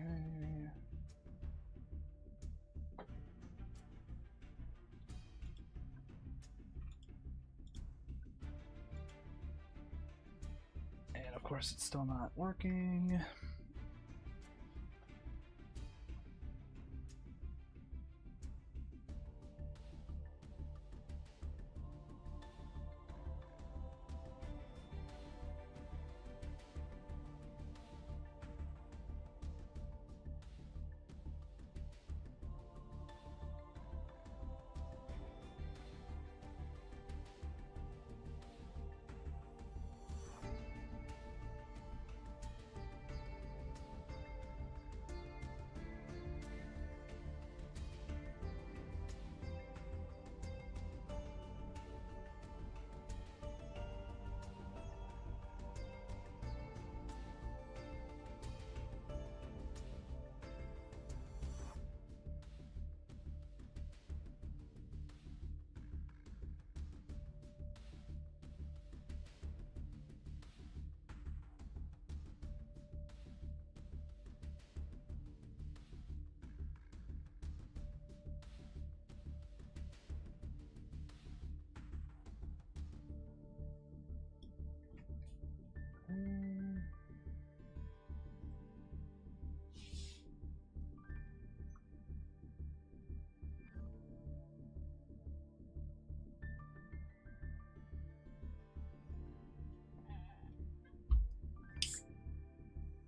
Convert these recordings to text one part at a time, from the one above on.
Okay. And of course it's still not working.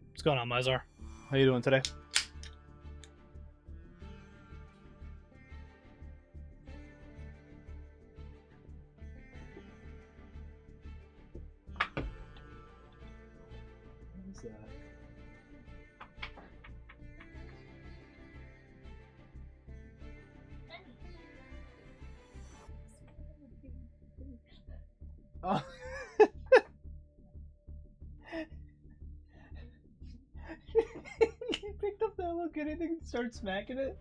What's going on, Mizar? How you doing today? What is that? Oh. He picked up that Hello Kitty thing and started smacking it.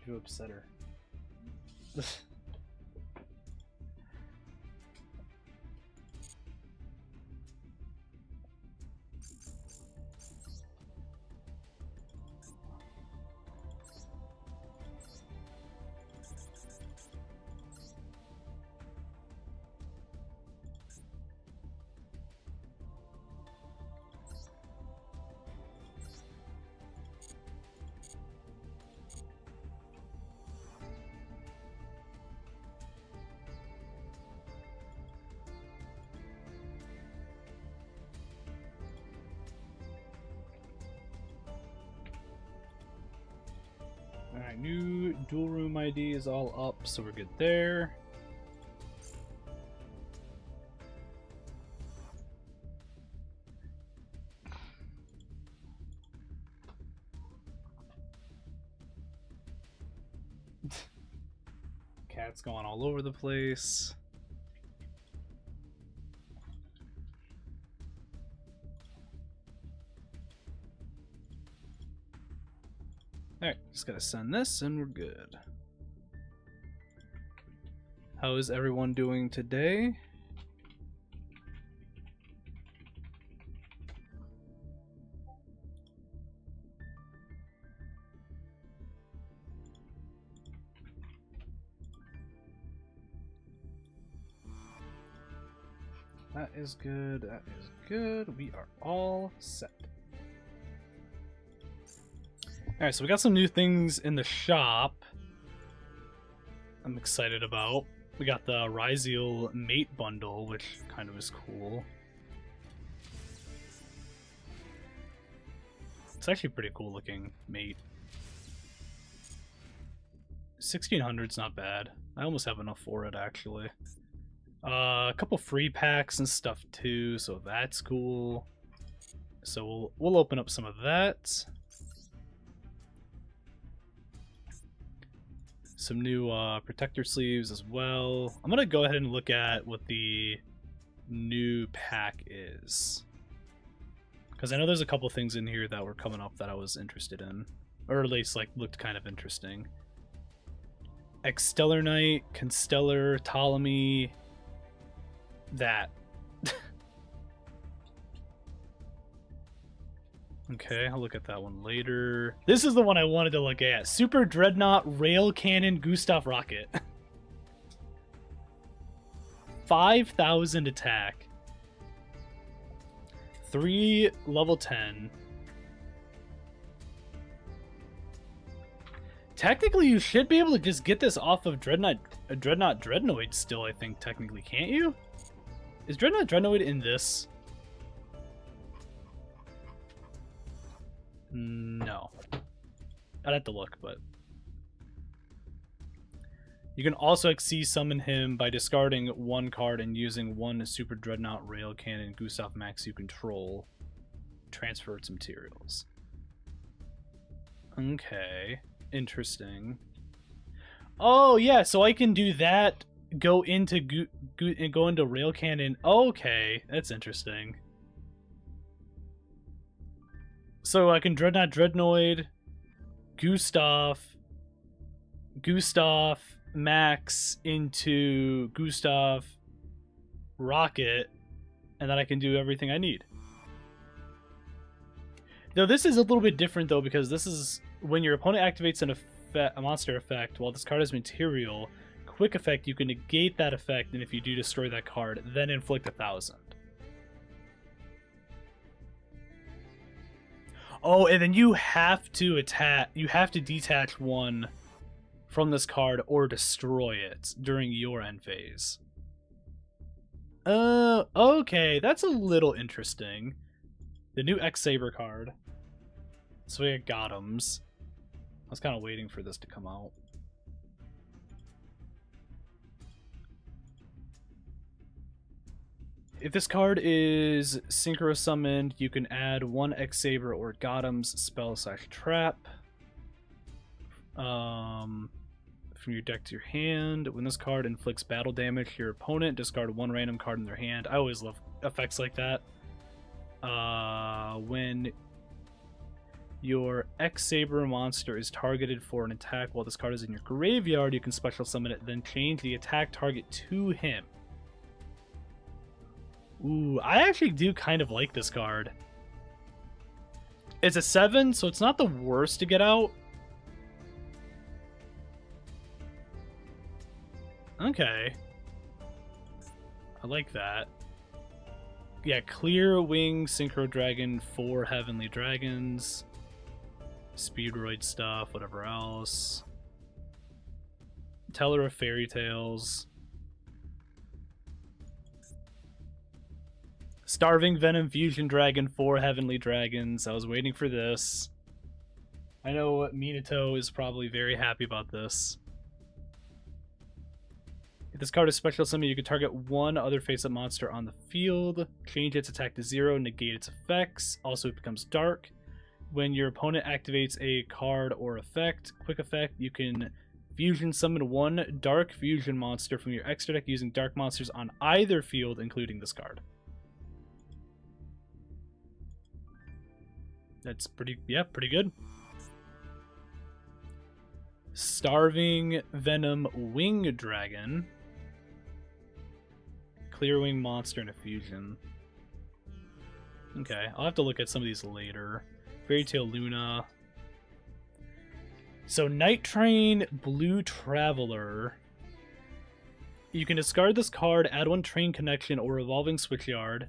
You upset her. Alright, new dual room ID is all up, so we're good there. Cat's going all over the place. Alright, just gotta send this and we're good. How is everyone doing today? That is good, that is good. We are all set. Alright, so we got some new things in the shop I'm excited about. We got the Ryziel mate bundle, which kind of is cool. It's actually pretty cool looking mate. 1600's not bad. I almost have enough for it actually. A couple free packs and stuff too, so that's cool. So we'll open up some of that. Some new protector sleeves as well. I'm gonna go ahead and look at what the new pack is, because I know there's a couple things in here that were coming up that I was interested in, or at least like looked kind of interesting. Exstellar Knight, Constellar, Ptolemy, that. Okay, I'll look at that one later. This is the one I wanted to look at. Super Dreadnought Rail Cannon Gustav Rocket. 5,000 attack. 3 level 10. Technically, you should be able to just get this off of Dreadnought Dreadnought still, I think, technically. Can't you? Is Dreadnought Dreadnought in this? No. I'd have to look, but... You can also XC summon him by discarding 1 card and using 1 Super Dreadnought Rail Cannon Gustav Max you control. Transfer its materials. Okay. Interesting. Oh, yeah, so I can do that, go into Rail Cannon. Okay, that's interesting. So I can Dreadnought Dreadnoid, Gustav, Max into Gustav, Rocket, and then I can do everything I need. Though this is a little bit different, though, because this is when your opponent activates a monster effect while this card has material, quick effect, you can negate that effect, and if you do destroy that card, then inflict 1,000. Oh, and then you have to detach 1 from this card or destroy it during your end phase. Okay, that's a little interesting. The new X-Saber card. So we got Gotham's. I was kind of waiting for this to come out. If this card is Synchro Summoned, you can add 1 X-Saber or Gotham's spell/trap from your deck to your hand. When this card inflicts battle damage to your opponent, discard 1 random card in their hand. I always love effects like that. When your X-Saber monster is targeted for an attack while this card is in your graveyard, you can special summon it, then change the attack target to him. Ooh, I actually do kind of like this card. It's a 7, so it's not the worst to get out. Okay. I like that. Yeah, Clear Wing, Synchro Dragon, 4 Heavenly Dragons. Speedroid stuff, whatever else. Teller of Fairy Tales. Starving Venom Fusion Dragon, 4 Heavenly Dragons. I was waiting for this. I know Minato is probably very happy about this. If this card is special summon, you can target 1 other face-up monster on the field, change its attack to 0, negate its effects. Also, it becomes dark. When your opponent activates a card or effect, quick effect, you can fusion summon 1 dark fusion monster from your extra deck using dark monsters on either field, including this card. That's pretty good. Starving Venom Wing Dragon. Clear Wing monster and a fusion. Okay, I'll have to look at some of these later. Fairy Tail Luna. So Night Train Blue Traveler. You can discard this card, add 1 Train Connection or Revolving Switchyard.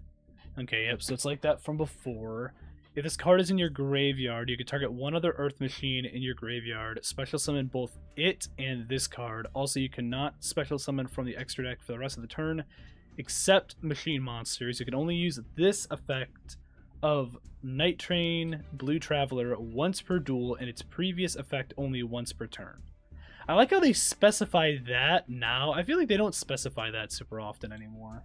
Okay, yep, so it's like that from before. If this card is in your graveyard, you can target 1 other Earth Machine in your graveyard, special summon both it and this card. Also, you cannot special summon from the extra deck for the rest of the turn, except machine monsters. You can only use this effect of Night Train Blue Traveler once per duel, and its previous effect only once per turn. I like how they specify that now. I feel like they don't specify that super often anymore.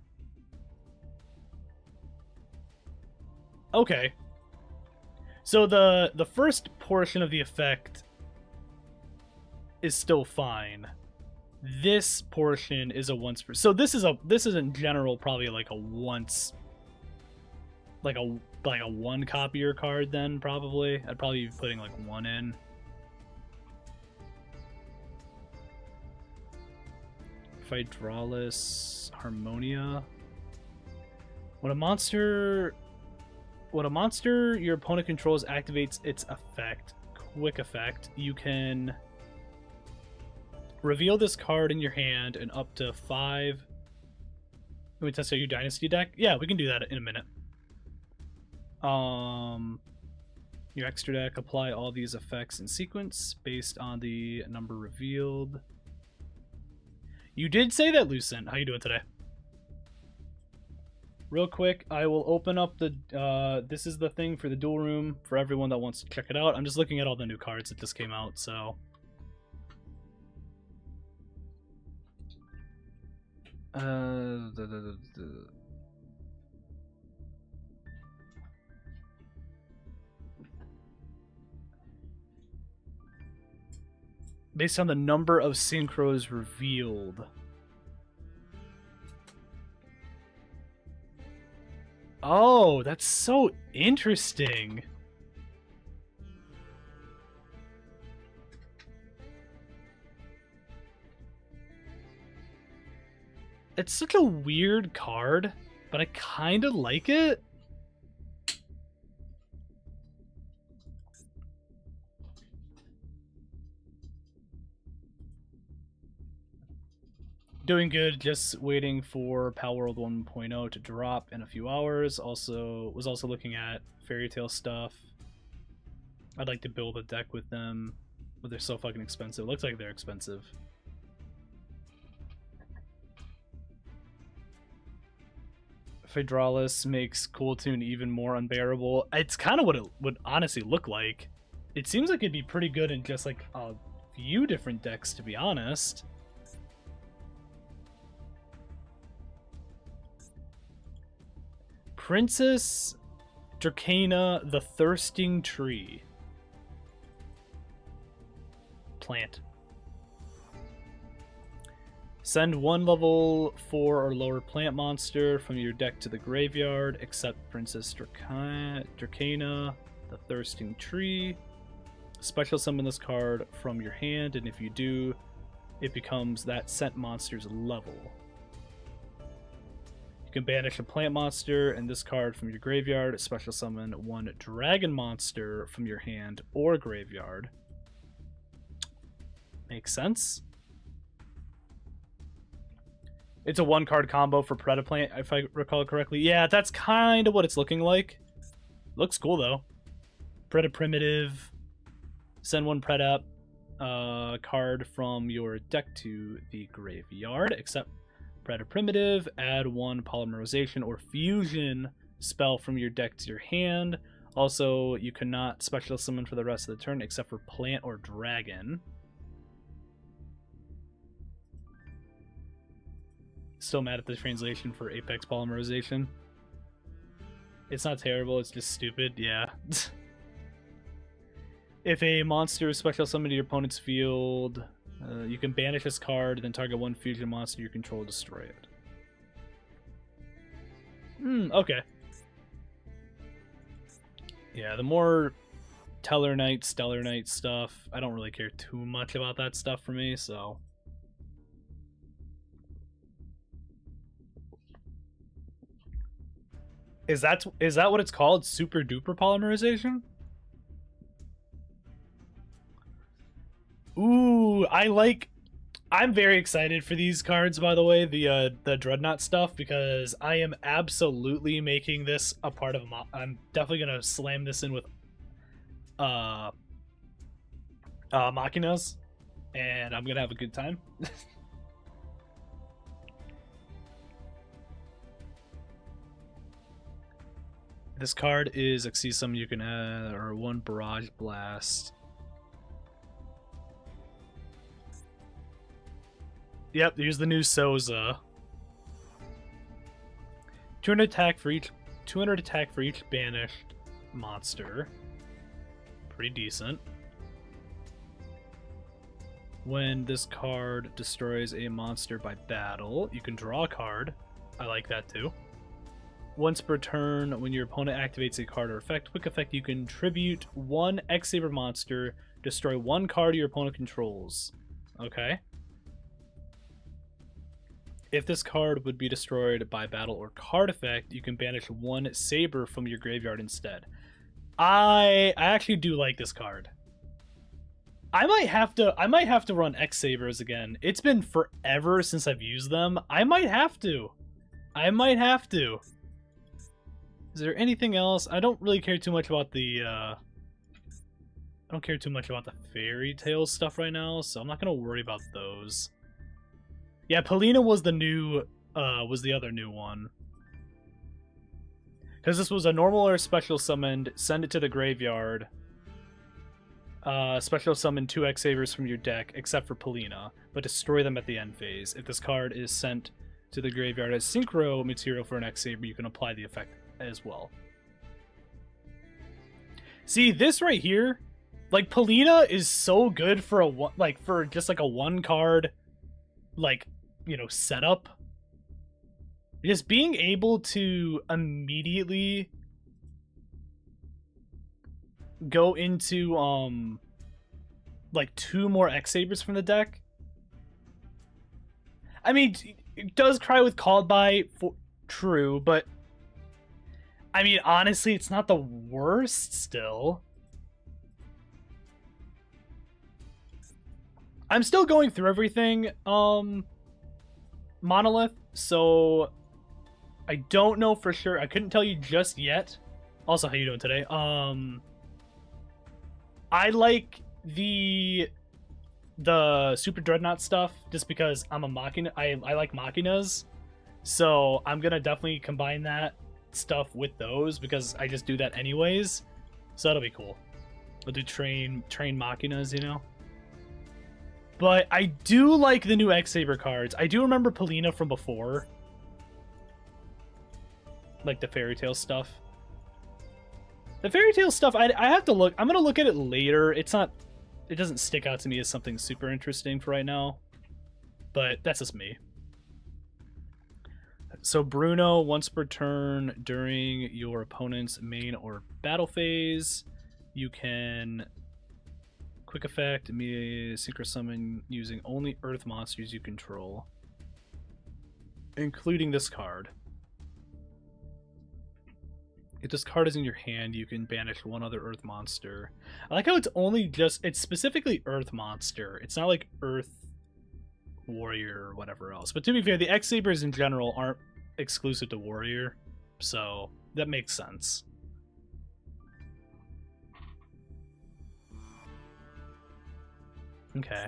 Okay. So the first portion of the effect is still fine. This portion is a once per. So this is in general probably like a once, like a 1 copier card. Then probably I'd probably be putting like 1 in. Hydraulis Harmonia. When a monster your opponent controls activates its effect, quick effect, you can reveal this card in your hand and up to 5. Can we test out your Dynasty deck? Yeah, we can do that in a minute. Your extra deck, apply all these effects in sequence based on the number revealed. You did say that, Lucent. How you doing today? Real quick, I will open up the, this is the thing for the duel room for everyone that wants to check it out. I'm just looking at all the new cards that just came out, so. Based on the number of synchros revealed. Oh, that's so interesting. It's such a weird card, but I kind of like it. Doing good, just waiting for Power World 1.0 to drop in a few hours. Was also looking at Fairy Tale stuff. I'd like to build a deck with them, but they're so fucking expensive. It looks like they're expensive. Hydraulis makes Cool Tune even more unbearable. It's kind of what it would honestly look like. It seems like it'd be pretty good in just like a few different decks, to be honest. Princess Dracana, the Thirsting Tree. Plant. Send one level 4 or lower plant monster from your deck to the graveyard, except Princess Dracana, the Thirsting Tree. Special summon this card from your hand, and if you do, it becomes that sent monster's level. You can banish a plant monster and this card from your graveyard, special summon one dragon monster from your hand or graveyard. Makes sense. It's a 1-card combo for Predaplant, if I recall correctly. Yeah, that's kind of what it's looking like. Looks cool, though. Preda Primitive. Send one Predap card from your deck to the graveyard, except Preda Primitive. Add one Polymerization or Fusion spell from your deck to your hand. Also, you cannot special summon for the rest of the turn, except for Plant or Dragon. Still mad at the translation for Apex Polymerization. It's not terrible, it's just stupid, yeah. If a monster is special summoned to your opponent's field, you can banish this card, then target one fusion monster you control, destroy it. Okay. Yeah, the more Stellar Knight stuff, I don't really care too much about that stuff for me, so... Is that what it's called? Super duper polymerization? Ooh, I'm very excited for these cards, by the way, the Dreadnought stuff, because I am absolutely making this a part of I'm definitely gonna slam this in with Machinas, and I'm gonna have a good time. This card is Exceedum, you can add or one Barrage Blast. Yep, here's the new Soza. 200 attack for each banished monster. Pretty decent. When this card destroys a monster by battle, you can draw a card. I like that too. Once per turn, when your opponent activates a card or effect, quick effect, you can tribute one X-Saber monster, destroy one card your opponent controls. Okay. If this card would be destroyed by battle or card effect, you can banish one saber from your graveyard instead. I actually do like this card. I might have to run X Sabers again. It's been forever since I've used them. I might have to. Is there anything else? I don't really care too much about the I don't care too much about the fairy tale stuff right now, so I'm not gonna worry about those. Yeah, Polina was the other new one. Because this was a normal or special summoned, send it to the graveyard. Special summon 2 X Sabers from your deck, except for Polina, but destroy them at the end phase. If this card is sent to the graveyard as synchro material for an X Saber, you can apply the effect as well. See, this right here, like, Polina is so good for just like a 1 card, like, you know, setup. Just being able to immediately go into like 2 more X Sabers from the deck. I mean, it does cry with called by, true, but I mean, honestly, it's not the worst still. I'm still going through everything, Monolith, so I don't know for sure. I couldn't tell you just yet. Also, how you doing today? I like the Super Dreadnought stuff just because I'm a Machina. I like Machinas, so I'm gonna definitely combine that stuff with those because I just do that anyways. So that'll be cool. I'll do train Machinas, you know. But I do like the new X Saber cards. I do remember Polina from before, like the fairy tale stuff. The fairy tale stuff, I have to look. I'm gonna look at it later. It doesn't stick out to me as something super interesting for right now, but that's just me. So Bruno, once per turn during your opponent's main or battle phase, you can quick effect, immediately synchro summon using only earth monsters you control, including this card. If this card is in your hand, you can banish 1 other earth monster. I like how it's specifically earth monster. It's not like earth warrior or whatever else. But to be fair, the X Sabers in general aren't exclusive to warrior, so that makes sense. Okay.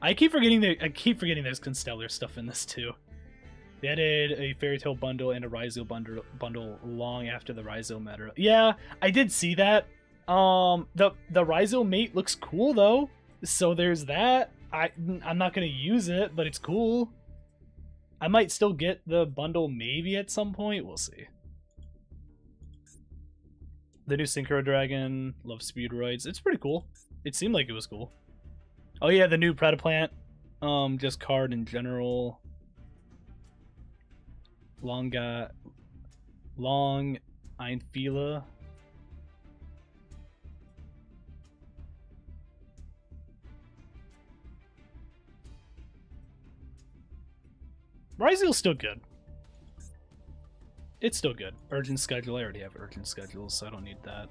I keep forgetting there's Constellar stuff in this too. They added a Fairy Tale bundle and a Ryzel bundle long after the Ryzel meta. Yeah, I did see that. The Ryzel mate looks cool though, so there's that. I'm not gonna use it, but it's cool. I might still get the bundle maybe at some point. We'll see. The new Synchro Dragon, love Speedroids. It's pretty cool. It seemed like it was cool. Oh yeah, the new Predaplant, just card in general. Long Einfila. Ryzeal's still good. It's still good. Urgent Schedule. I already have Urgent Schedules, so I don't need that.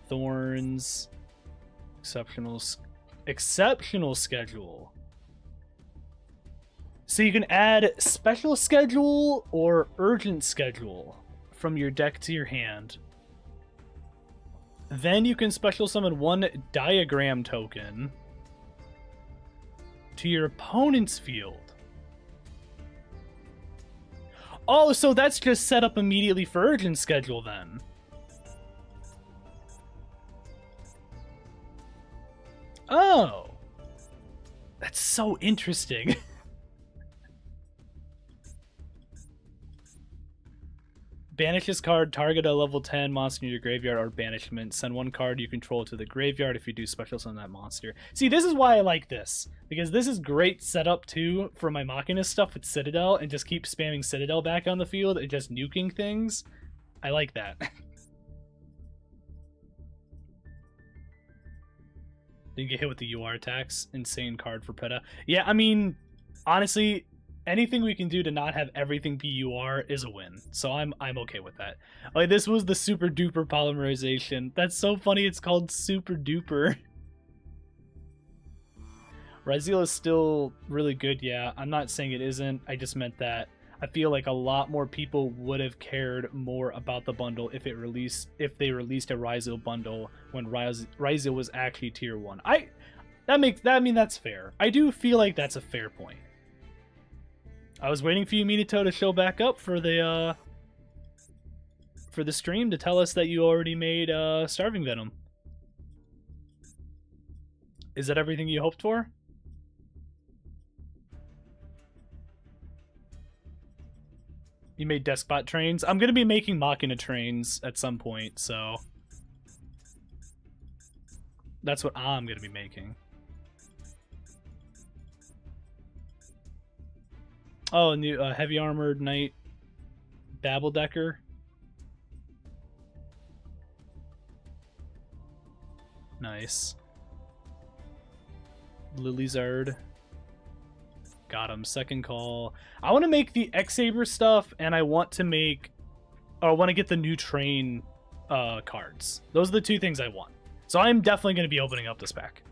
Thorns. Exceptional Schedule. So you can add Special Schedule or Urgent Schedule from your deck to your hand. Then you can special summon 1 Diagram token to your opponent's field. Oh, so that's just set up immediately for Urgent Schedule then. Oh. That's so interesting. Banish this card, target a level 10 monster in your graveyard or banishment. Send 1 card you control to the graveyard if you do special summon that monster. See, this is why I like this. Because this is great setup too for my Machina stuff with Citadel and just keep spamming Citadel back on the field and just nuking things. I like that. Didn't get hit with the UR attacks. Insane card for Peta. Yeah, I mean, honestly, anything we can do to not have everything be UR is a win. So I'm okay with that. Like, this was the super duper polymerization. That's so funny. It's called super duper. Raziel is still really good, yeah. I'm not saying it isn't. I just meant that I feel like a lot more people would have cared more about the bundle if they released a Raziel bundle when Raziel was actually tier 1. That's fair. I do feel like that's a fair point. I was waiting for you, Minato, to show back up for the stream to tell us that you already made Starving Venom. Is that everything you hoped for? You made Deskbot trains? I'm going to be making Machina trains at some point, so that's what I'm going to be making. Oh, new heavy armored knight Babel Decker. Nice. Lilizard. Got him. Second call. I want to make the X-Saber stuff, and I want to make... Or I want to get the new train cards. Those are the two things I want. So I'm definitely going to be opening up this pack.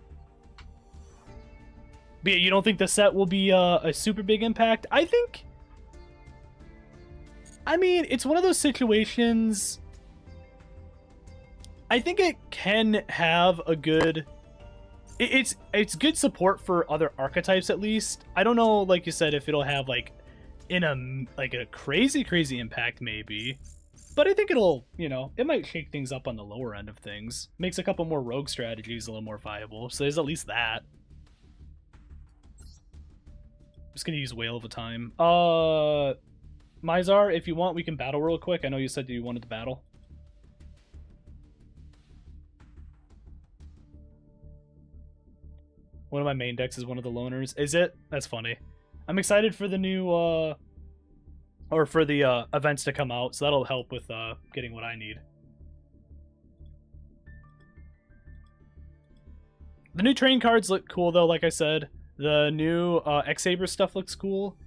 But yeah, you don't think the set will be a super big impact? I think... I mean, it's one of those situations... I think it can have a good... It's good support for other archetypes, at least. I don't know, like you said, if it'll have like a crazy impact, maybe. But I think it'll, it might shake things up on the lower end of things. Makes a couple more rogue strategies a little more viable. So there's at least that. I'm just gonna use Whale of a Time. Mizar, if you want, we can battle real quick. I know you said that you wanted to battle. One of my main decks is one of the loners. Is it? That's funny. I'm excited for the new, or for the events to come out, so that'll help with getting what I need. The new train cards look cool, though, like I said. The new X-Saber stuff looks cool.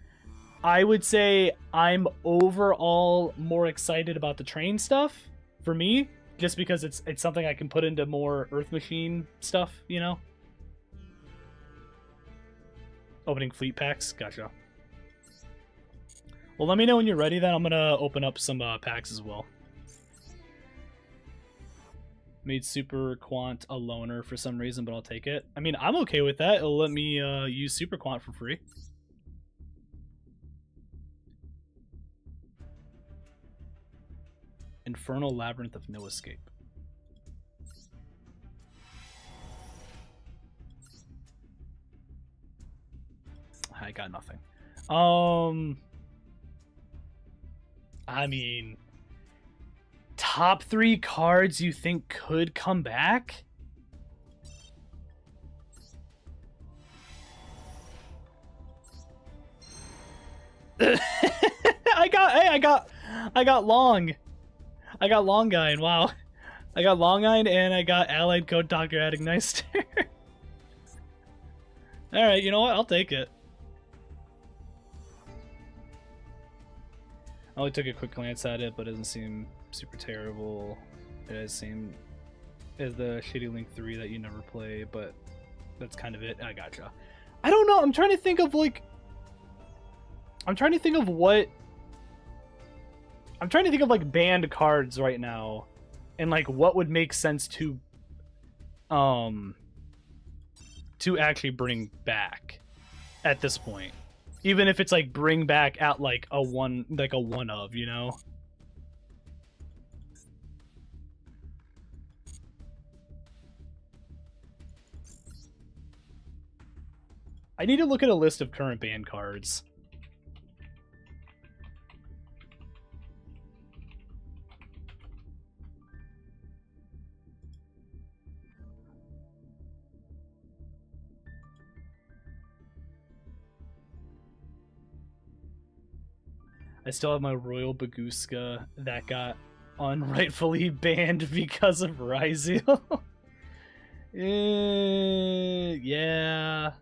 I would say I'm overall more excited about the train stuff, for me, just because it's something I can put into more Earth Machine stuff, Opening fleet packs? Gotcha. Well, let me know when you're ready, then. I'm gonna open up some packs as well. Made Super Quant a loner for some reason, but I'll take it. I mean, I'm okay with that. It'll let me use Super Quant for free. Infernal Labyrinth of No Escape. I got nothing. I mean, top 3 cards you think could come back? I got Long. I got Long Guy, and wow. I got Long Eyed and I got Allied Code Dr. Adignister. Alright, you know what? I'll take it. I only took a quick glance at it, but it doesn't seem super terrible. It does seem as the Shitty Link 3 that you never play, but that's kind of it. I gotcha. I don't know. I'm trying to think of what... I'm trying to think of like banned cards right now, and like what would make sense to actually bring back at this point. Even if it's like bring back at like a one of, I need to look at a list of current banned cards. I still have my Royal Baguska that got unrightfully banned because of Raziel. Yeah.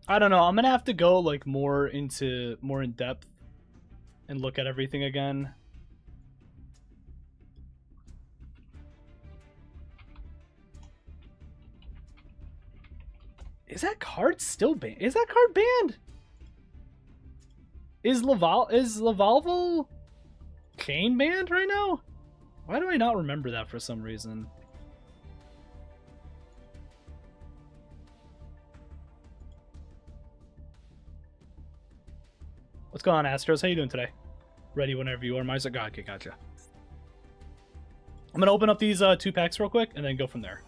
I don't know. I'm gonna have to go like more in depth and look at everything again. Is that card still banned? Is that card banned? Is Lavalval chain banned right now? Why do I not remember that for some reason? What's going on, Astros? How you doing today? Ready whenever you are, Miser. Okay, gotcha. I'm gonna open up these 2 packs real quick and then go from there.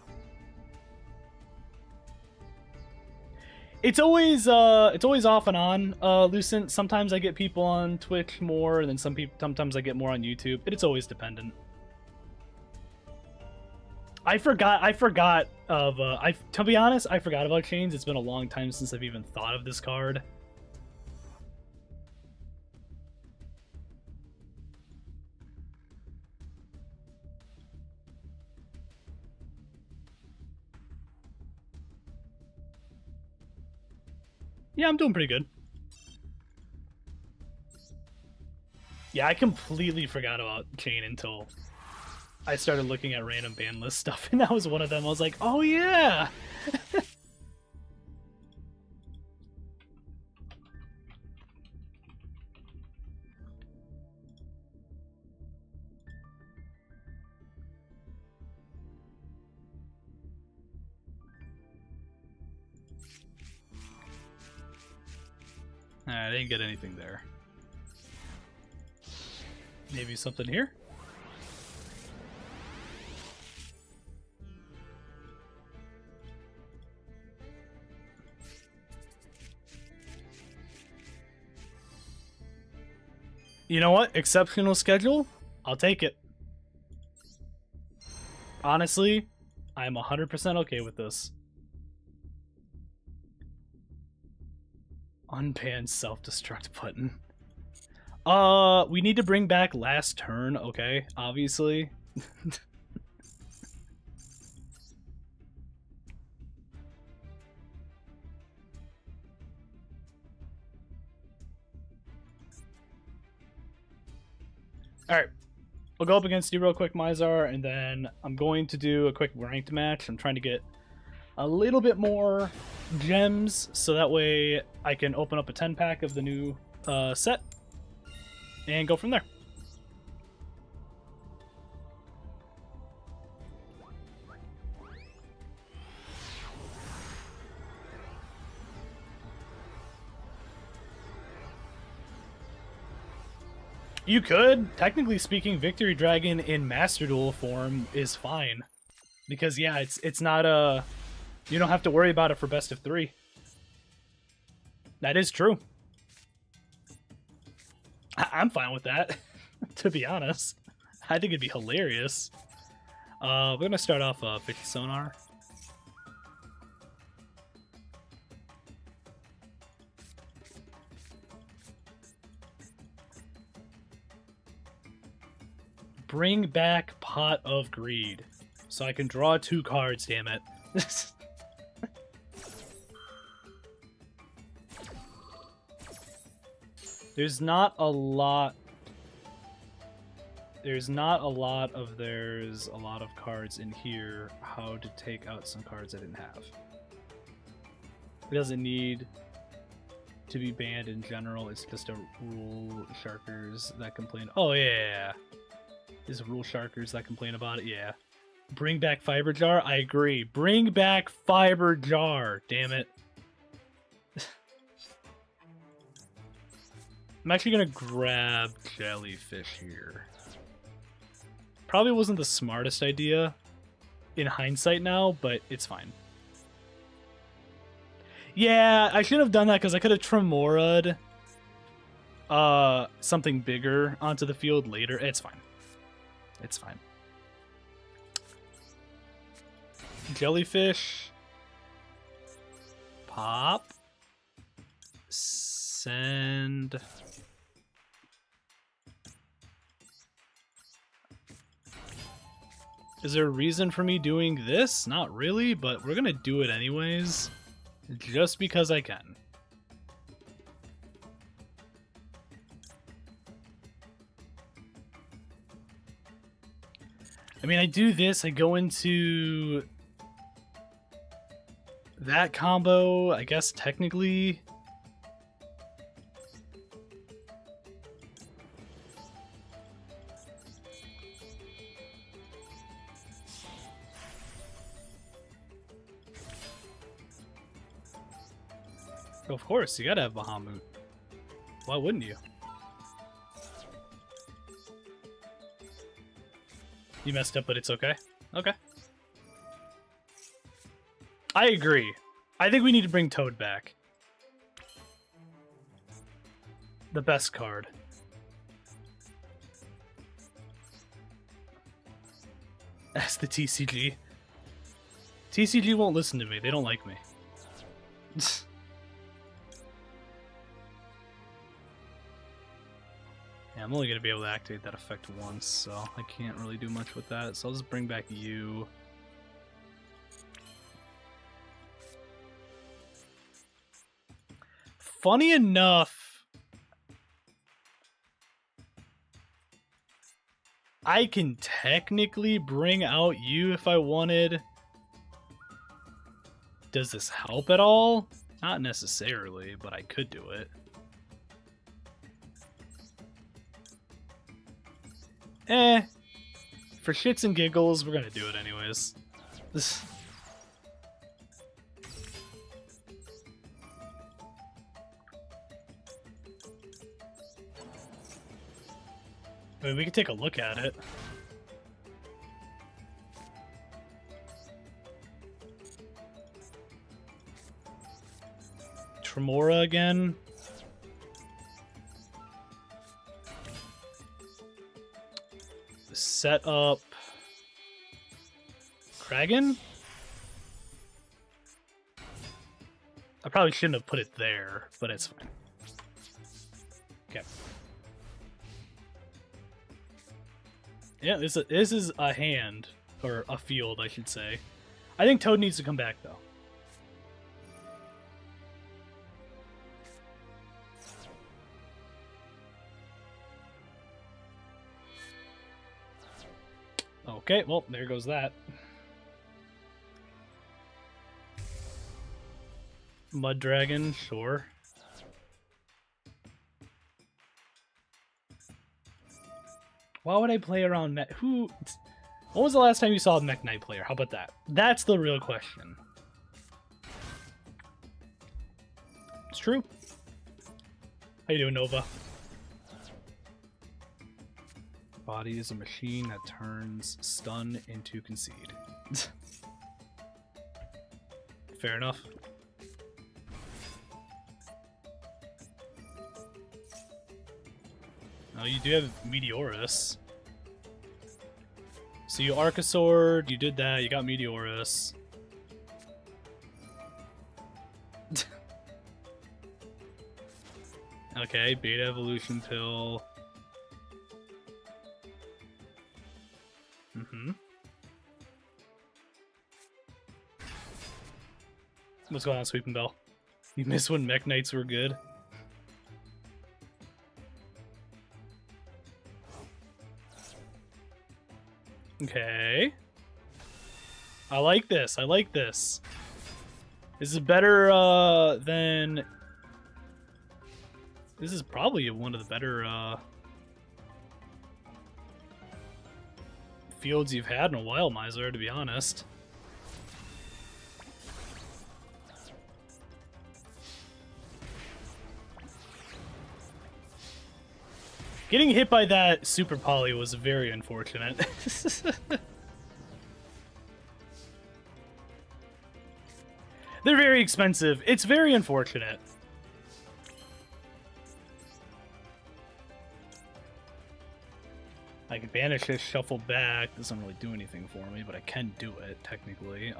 It's always off and on, Lucent. Sometimes I get people on Twitch more, and then sometimes I get more on YouTube. It's always dependent. I forgot of to be honest, I forgot about chains. It's been a long time since I've even thought of this card. Yeah, I'm doing pretty good. Yeah, I completely forgot about chain until I started looking at random ban list stuff, and that was one of them. I was like, oh yeah! I didn't get anything there. Maybe something here? You know what? Exceptional schedule? I'll take it. Honestly, I'm 100% okay with this. Unban self-destruct button. We need to bring back last turn, okay? Obviously. Alright. We'll go up against you real quick, Mizar, and then I'm going to do a quick ranked match. I'm trying to get a little bit more gems, so that way I can open up a 10-pack of the new set and go from there. You could. Technically speaking, Victory Dragon in Master Duel form is fine. Because, yeah, it's not a... You don't have to worry about it for best of 3. That is true. I'm fine with that, to be honest. I think it'd be hilarious. We're going to start off 50 Sonar. Bring back Pot of Greed. So I can draw 2 cards, damn it. There's not a lot of cards in here. How to take out some cards I didn't have. It doesn't need to be banned in general. It's just a rule sharkers that complain. Oh yeah. Is rule sharkers that complain about it? Yeah. Bring back Fiber Jar? I agree. Bring back Fiber Jar. Damn it. I'm actually gonna grab Jellyfish here. Probably wasn't the smartest idea in hindsight now, but it's fine. Yeah, I should have done that because I could have Tremora'd something bigger onto the field later. It's fine. It's fine. Jellyfish. Pop. Send. Is there a reason for me doing this? Not really, but we're gonna do it anyways. Just because I can. I mean, I do this, I go into that combo, I guess technically. Of course, you gotta have Bahamut. Why wouldn't you? You messed up, but it's okay. Okay. I agree. I think we need to bring Toad back. The best card. That's the TCG. TCG won't listen to me. They don't like me. Yeah, I'm only going to be able to activate that effect once, so I can't really do much with that. So I'll just bring back you. Funny enough, I can technically bring out you if I wanted. Does this help at all? Not necessarily, but I could do it. For shits and giggles, we're gonna do it anyways. I mean, we could take a look at it. Tremora again. Set up Kragan? I probably shouldn't have put it there, but it's fine. Okay. Yeah, this is a hand, or a field, I should say. I think Toad needs to come back, though. Okay, well, there goes that. Mud Dragon, sure. Why would I play around Mech? When was the last time you saw a Mech Knight player? How about that? That's the real question. It's true. How you doing, Nova? Body is a machine that turns stun into concede. Fair enough. Oh, you do have Meteorus. So you Archosaur, you did that, you got Meteorus. Okay, Beta Evolution Pill. What's going on, Sweeping Bell? You missed when Mech Knights were good? Okay. I like this. I like this. This is better than... This is probably one of the better fields you've had in a while, Miser, to be honest. Getting hit by that Super Poly was very unfortunate. They're very expensive. It's very unfortunate. I can banish this, shuffle back. Doesn't really do anything for me, but I can do it, technically.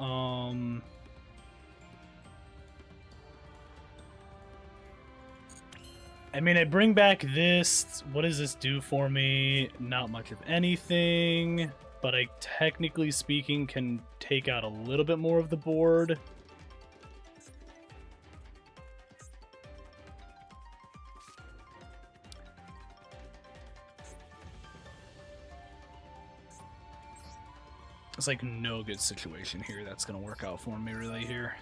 I mean, I bring back this. What does this do for me? Not much of anything, but I, technically speaking, can take out a little bit more of the board. It's like no good situation here that's gonna work out for me really here.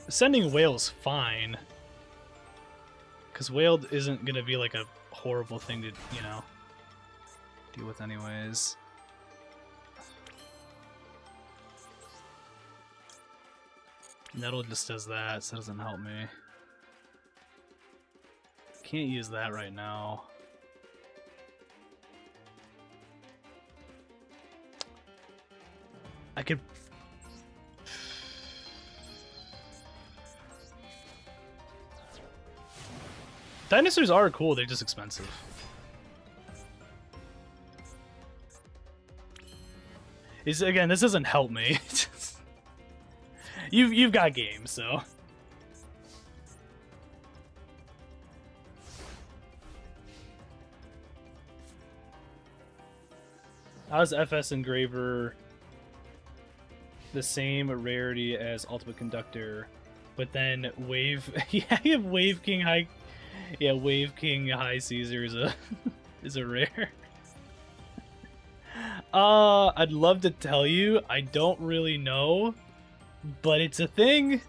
Sending Whale's fine. Because Whale isn't gonna be like a horrible thing to, you know, deal with anyways. Nettle just does that, so it doesn't help me. Can't use that right now. I could... Dinosaurs are cool, they're just expensive. Again, this doesn't help me. You've got games, so... How's FS Engraver the same rarity as Ultimate Conductor, but then Wave... yeah, you have Wave King High... Yeah, Wave King High Caesar is a is a rare. I'd love to tell you. I don't really know, but it's a thing.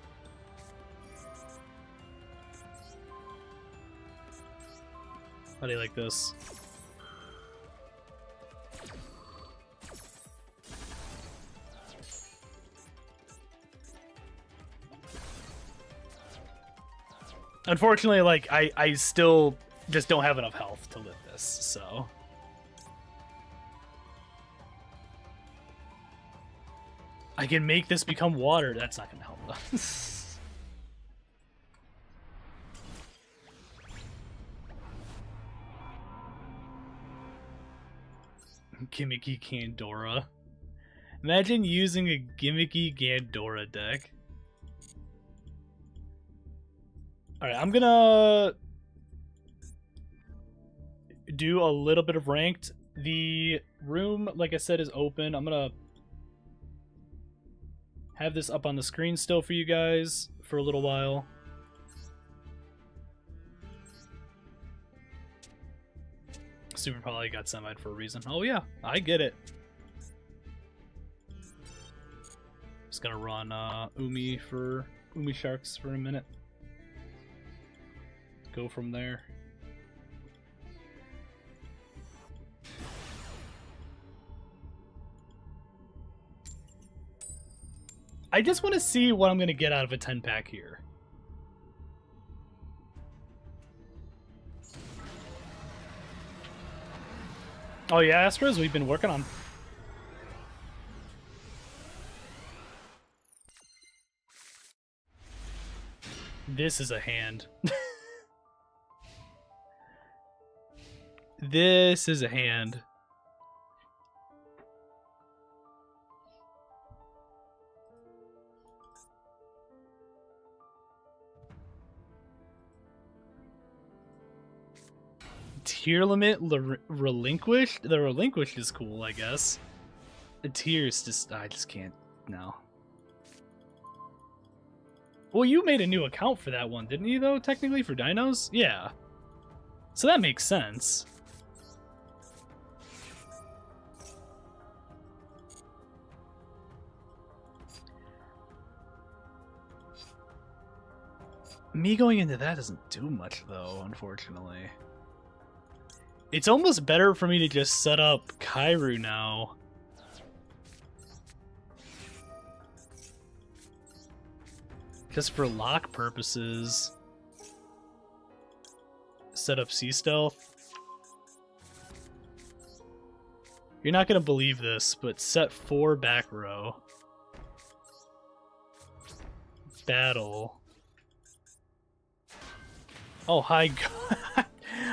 How do you like this? Unfortunately, like, I still just don't have enough health to live this, so... I can make this become water. That's not gonna help, though. Gimmicky Gandora. Imagine using a gimmicky Gandora deck. Alright, I'm gonna do a little bit of ranked. The room, like I said, is open. I'm gonna have this up on the screen still for you guys for a little while. Super probably got semied for a reason. Oh yeah, I get it. Just gonna run Umi Sharks for a minute. Go from there. I just want to see what I'm going to get out of a 10-pack here. Oh yeah, Astros, we've been working on. This is a hand. This is a hand. Tier limit relinquished? The relinquished is cool, I guess. The tiers just... I just can't... No. Well, you made a new account for that one, didn't you, though, technically, for dinos? Yeah. So that makes sense. Me going into that doesn't do much, though, unfortunately. It's almost better for me to just set up Kairu now. Just for lock purposes. Set up Sea Stealth. You're not going to believe this, but set 4 back row. Battle. Oh, hi,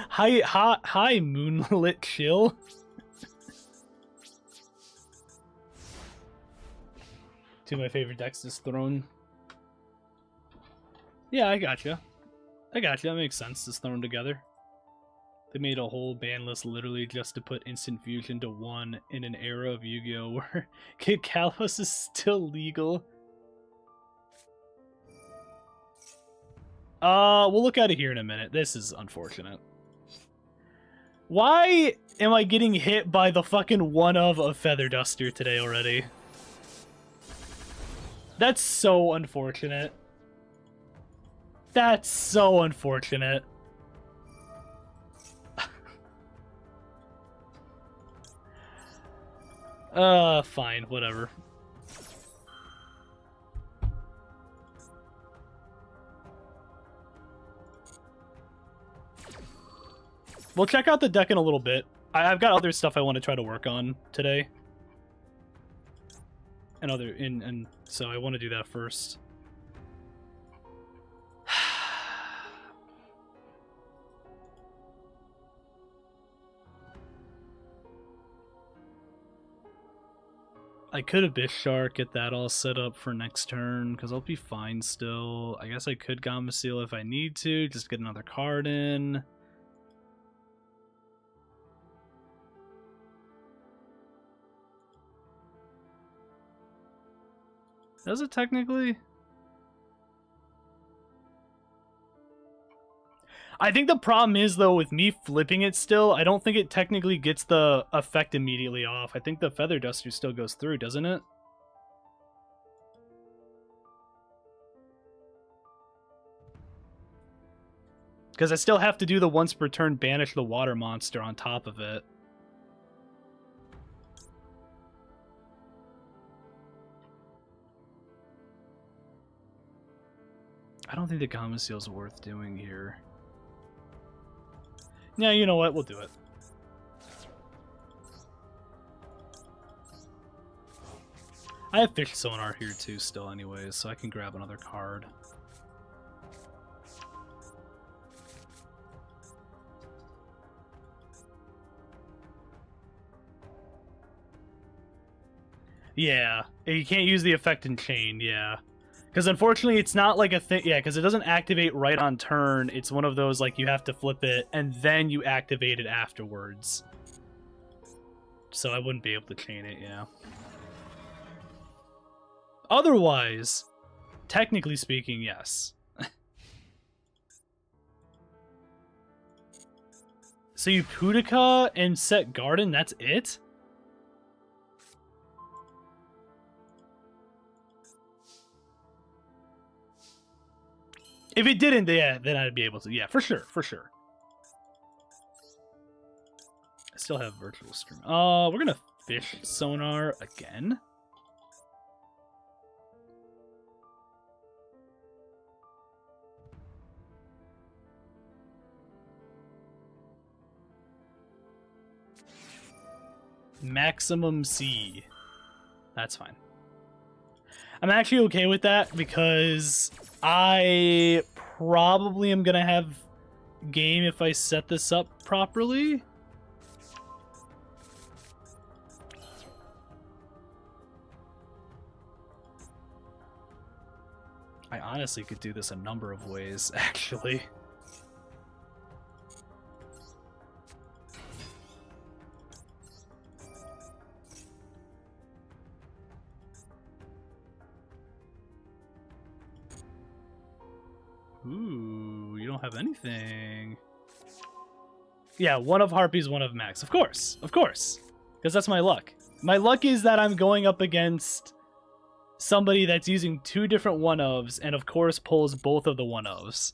hi, Moonlit Chill. Two of my favorite decks is Throne. Yeah, I gotcha. That makes sense, just thrown together. They made a whole ban list literally just to put Instant Fusion to 1 in an era of Yu-Gi-Oh! Where Kid Kalos is still legal. We'll look at it here in a minute. This is unfortunate. Why am I getting hit by the fucking one of a Feather Duster today already? That's so unfortunate. That's so unfortunate. Fine, whatever. We'll check out the deck in a little bit. I've got other stuff I want to try to work on today. And so I want to do that first. I could have Bish Shark, get that all set up for next turn, because I'll be fine still. I guess I could Gamma Seal if I need to, just get another card in. Does it technically? I think the problem is, though, with me flipping it still, I don't think it technically gets the effect immediately off. I think the Feather Duster still goes through, doesn't it? Because I still have to do the once per turn banish the water monster on top of it. I don't think the Gamma Seal is worth doing here. Yeah, you know what? We'll do it. I have Fish Sonar here too still anyways, so I can grab another card. Yeah, you can't use the effect in Chain, yeah. Because unfortunately, it's not like a thing. Yeah, because it doesn't activate right on turn. It's one of those, like, you have to flip it, and then you activate it afterwards. So I wouldn't be able to chain it, yeah. Otherwise, technically speaking, yes. So you Pudica and set Garden, that's it? If it didn't, yeah, then I'd be able to. Yeah, for sure, for sure. I still have Virtual Stream. We're gonna Fish Sonar again. Maximum C. That's fine. I'm actually okay with that because I probably am gonna have game if I set this up properly. I honestly could do this a number of ways, actually. Ooh, you don't have anything. Yeah, one of Harpies, one of Max. Of course, because that's my luck. My luck is that I'm going up against somebody that's using two different one-ofs, and of course pulls both of the one-ofs.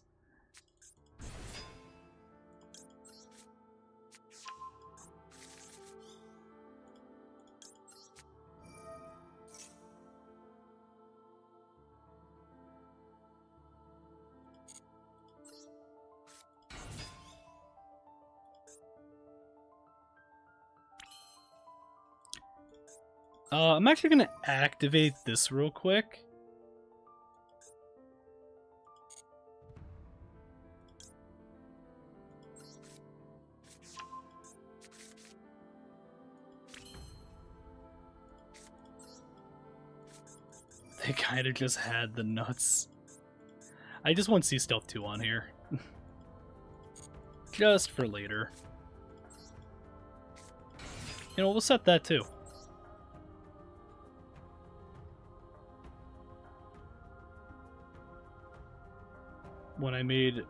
I'm actually going to activate this real quick. They kind of just had the nuts. I just want Sea Stealth 2 on here. Just for later. You know, we'll set that too. When I made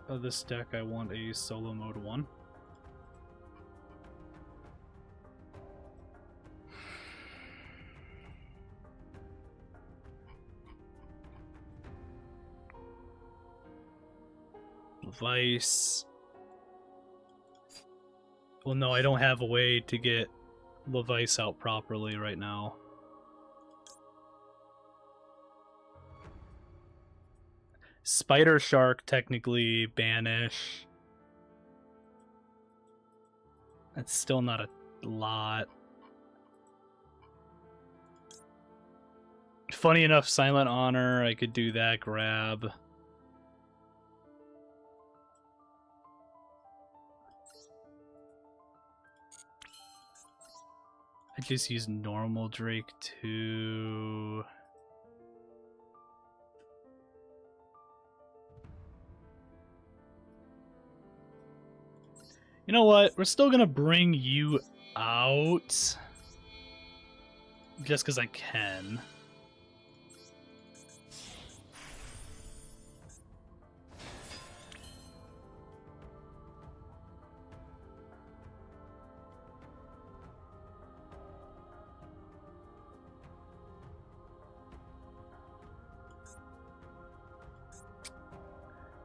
this deck, I want a solo mode 1. Levice. Well, no, I don't have a way to get Levice out properly right now. Spider Shark, technically, banish. That's still not a lot. Funny enough, Silent Honor, I could do that, grab. I just use normal Drake too. You know what? We're still gonna bring you out. Just because I can.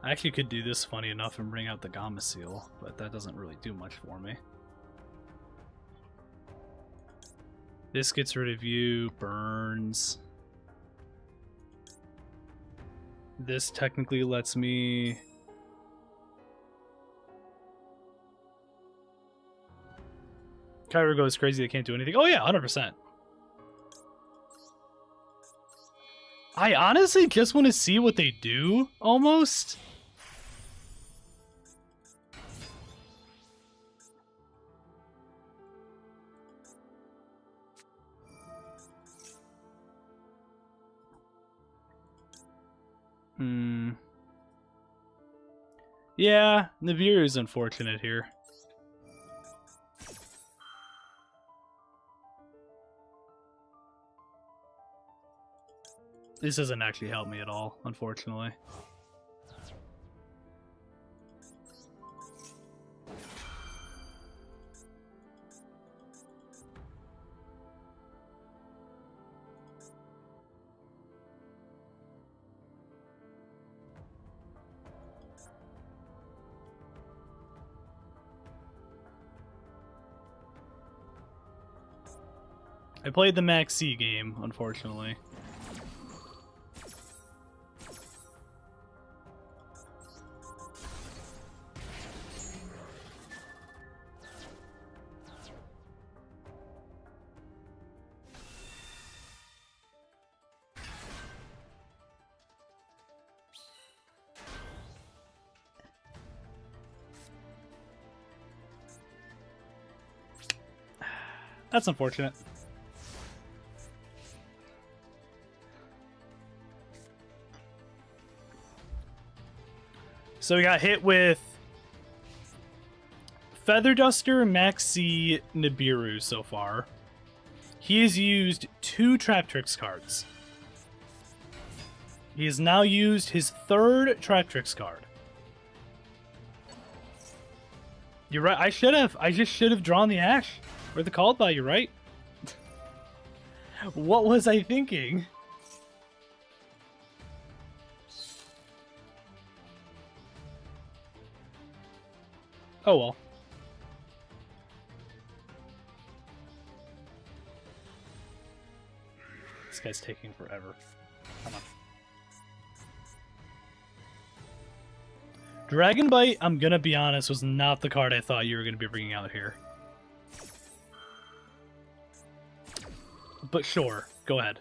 I actually could do this funny enough and bring out the Gamma Seal, but that doesn't really do much for me. This gets rid of you, burns. This technically lets me... Kyra goes crazy, they can't do anything. Oh yeah, 100%. I honestly just want to see what they do, almost. Yeah, Nibiru is unfortunate here. This doesn't actually help me at all, unfortunately. I played the Max C game, unfortunately. That's unfortunate. So we got hit with Feather Duster, Maxi, Nibiru so far. He has used 2 Trap Tricks cards. He has now used his 3rd Trap Tricks card. You're right. I just should have drawn the Ash. Or the Called By, you're right. What was I thinking? Oh well. This guy's taking forever. Come on. Dragon Bite, I'm gonna be honest, was not the card I thought you were gonna be bringing out here. But sure, go ahead.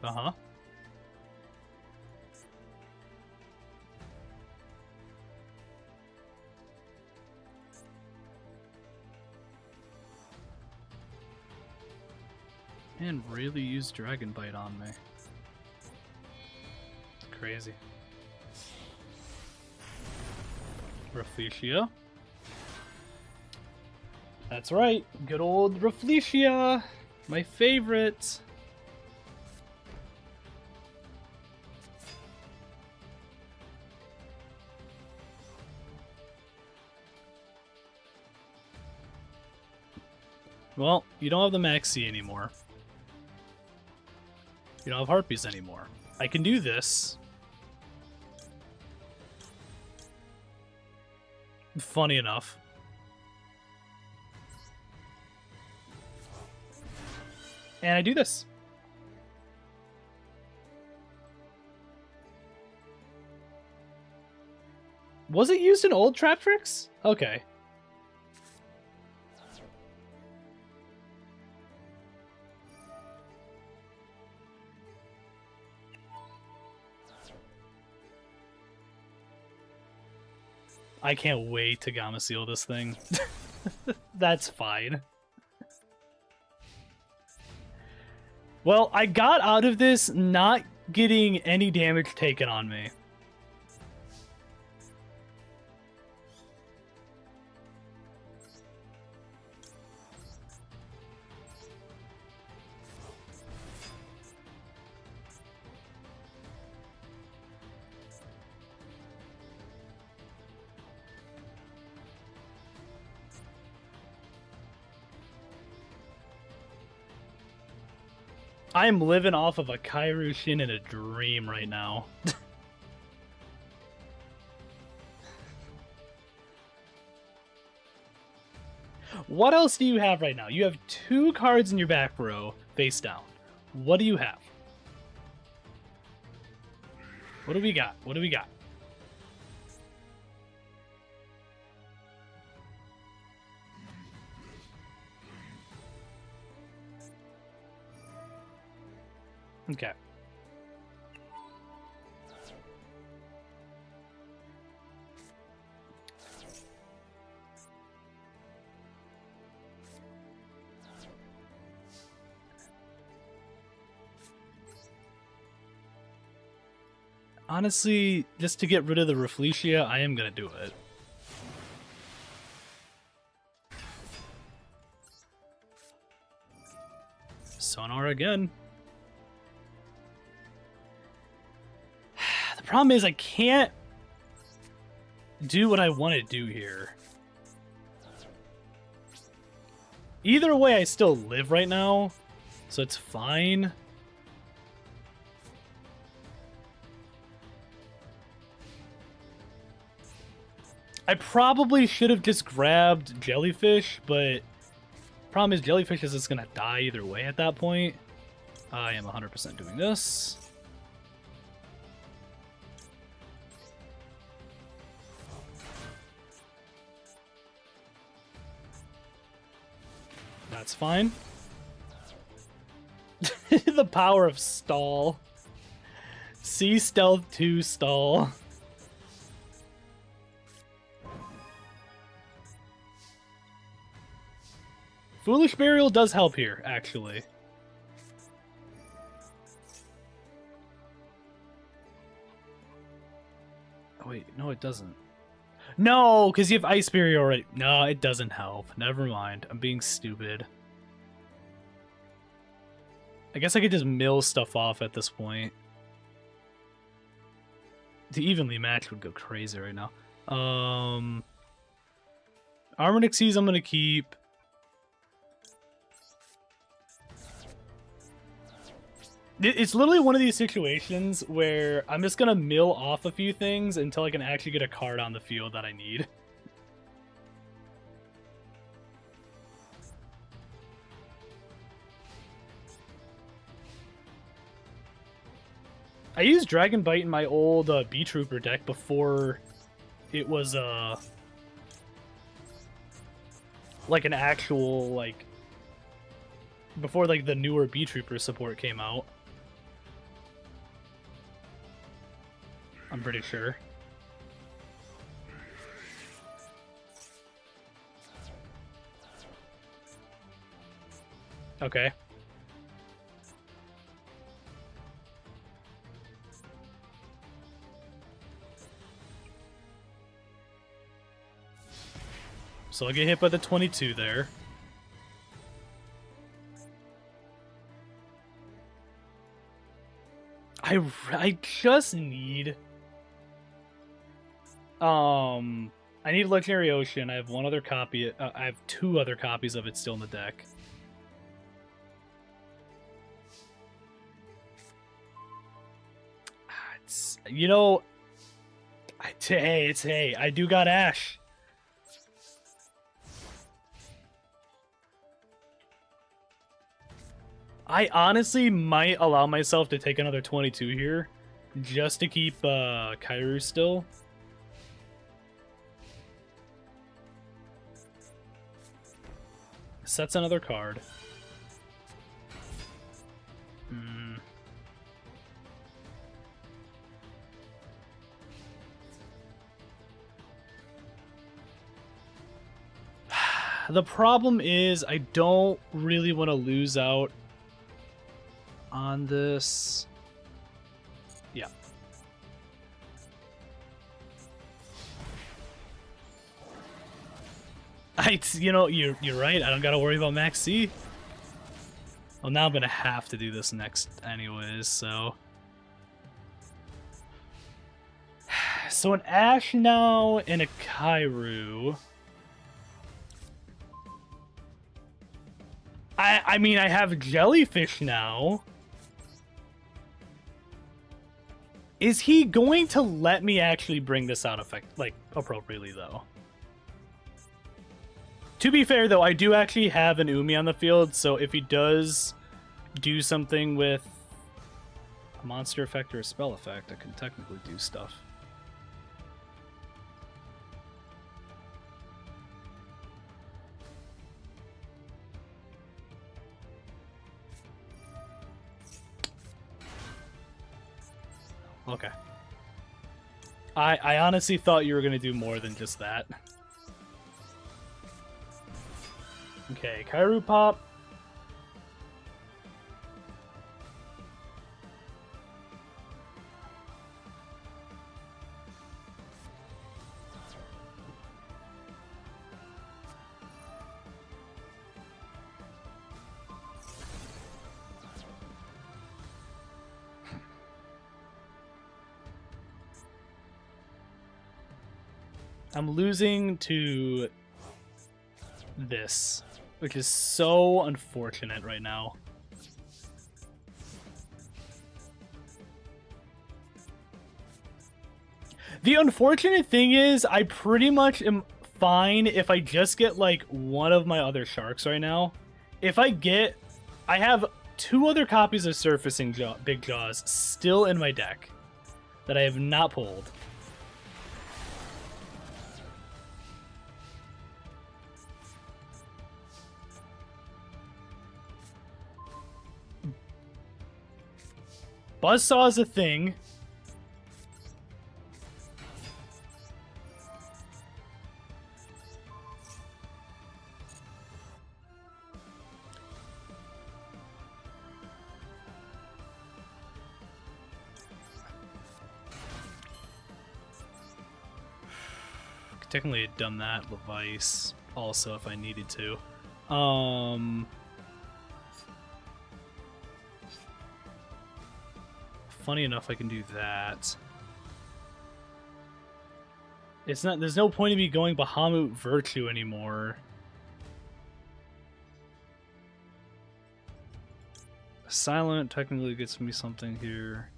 Uh-huh. Man, really used Dragon Bite on me. Crazy. Rafflesia. That's right, good old Rafflesia. My favorite. Well, you don't have the Maxi anymore. You don't have Harpies anymore. I can do this. Funny enough. And I do this. Was it used in old trap tricks? Okay. I can't wait to Gamma Seal this thing. That's fine. Well, I got out of this not getting any damage taken on me. I am living off of a Kairyu-Shin in a dream right now. What else do you have right now? You have 2 cards in your back row, face down. What do you have? What do we got? What do we got? Okay. Honestly, just to get rid of the Rafflesia, I am gonna do it. Sonar again. The problem is I can't do what I want to do here. Either way, I still live right now, so it's fine. I probably should have just grabbed Jellyfish, but problem is Jellyfish is just gonna die either way at that point. I am 100% doing this. That's fine. The power of stall. C stealth 2 stall. Foolish Burial does help here, actually. Oh wait, no it doesn't. No, because you have Ice Barrier already. No, it doesn't help. Never mind. I'm being stupid. I guess I could just mill stuff off at this point. The evenly match would go crazy right now. Armor Nixies I'm going to keep. It's literally one of these situations where I'm just going to mill off a few things until I can actually get a card on the field that I need. I used Dragon Bite in my old B-Trooper deck before it was like an actual, like, before like the newer B-Trooper support came out. I'm pretty sure. Okay. So I'll get hit by the 22 there. I just need... I need Legendary Ocean. I have one other copy. I have 2 other copies of it still in the deck. It's, you know, hey, I do got Ash. I honestly might allow myself to take another 22 here, just to keep Kairu still. Sets another card. The problem is I don't really want to lose out on this. Yeah. You know, you're right. I don't gotta worry about Max C. Well, now I'm gonna have to do this next anyways, so. So an Ash now and a Kairu. I mean, I have Jellyfish now. Is he going to let me actually bring this out appropriately, though? To be fair, though, I do actually have an Umi on the field, so if he does do something with a monster effect or a spell effect, I can technically do stuff. Okay. I honestly thought you were going to do more than just that. Okay, Kairu pop. I'm losing to this, which is so unfortunate right now. The unfortunate thing is, I pretty much am fine if I just get, like, one of my other sharks right now. If I have 2 other copies of Surfacing Big Jaws still in my deck that I have not pulled. Buzzsaw is a thing. Could technically have done that with Vice also if I needed to. Funny enough, I can do that. It's not. There's no point in me going Bahamut Virtue anymore. Silent technically gets me something here.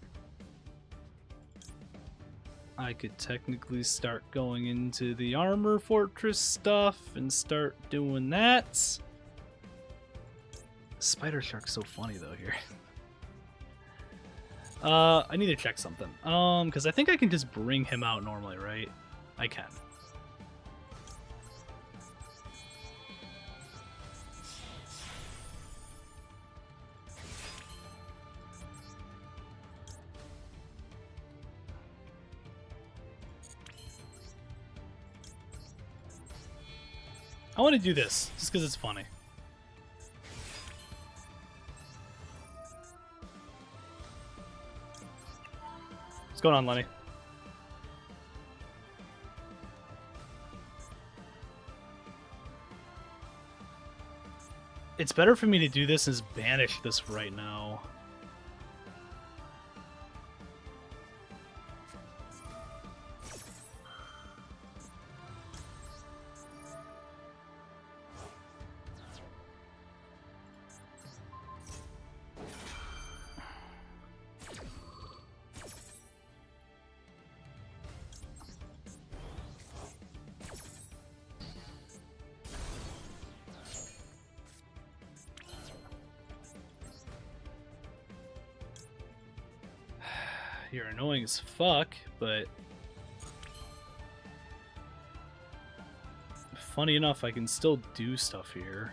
I could technically start going into the Armor Fortress stuff and start doing that. Spider Shark's so funny though here. I need to check something. Because I think I can just bring him out normally, right? I can. I want to do this, just because it's funny. What's going on, Lenny? It's better for me to do this as banish this right now. You're annoying as fuck, but funny enough, I can still do stuff here.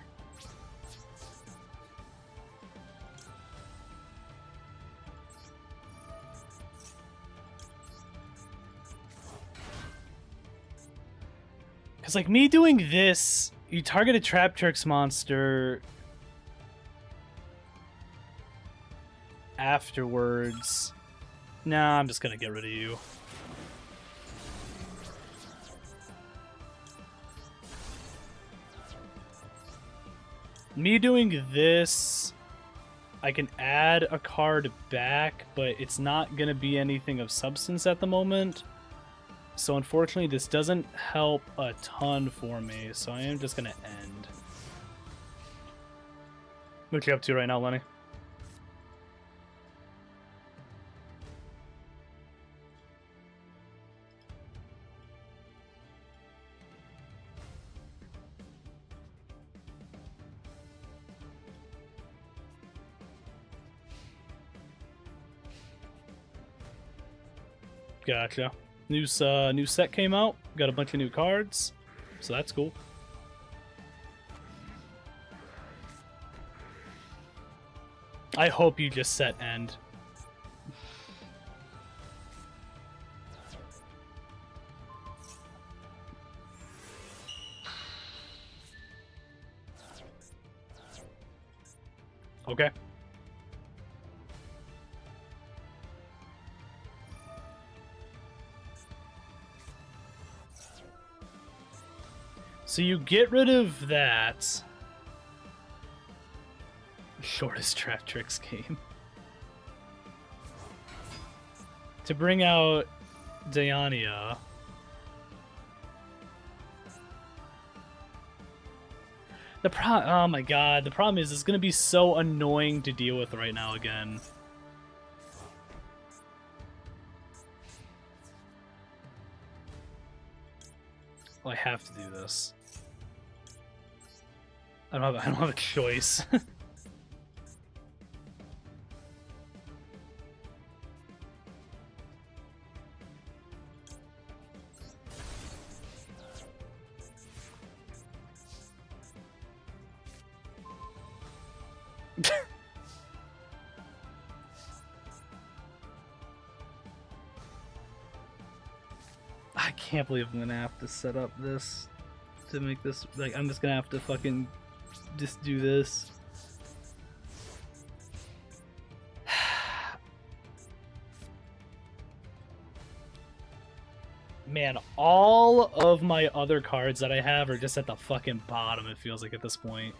Because, like, me doing this, you target a Trap Tricks monster afterwards. Nah, I'm just gonna get rid of you. Me doing this, I can add a card back, but it's not gonna be anything of substance at the moment. So unfortunately, this doesn't help a ton for me, so I am just gonna end. What you up to right now, Lenny? Gotcha. New set came out. Got a bunch of new cards, so that's cool. I hope you just set end. Okay. So you get rid of that. Shortest Trap Tricks game. To bring out Diania. Oh my god, the problem is it's gonna be so annoying to deal with right now again. Well, I have to do this. I don't have a choice. I can't believe I'm gonna have to set up this to make this, like, I'm just gonna have to fucking just do this. Man, all of my other cards that I have are just at the fucking bottom, it feels like, at this point.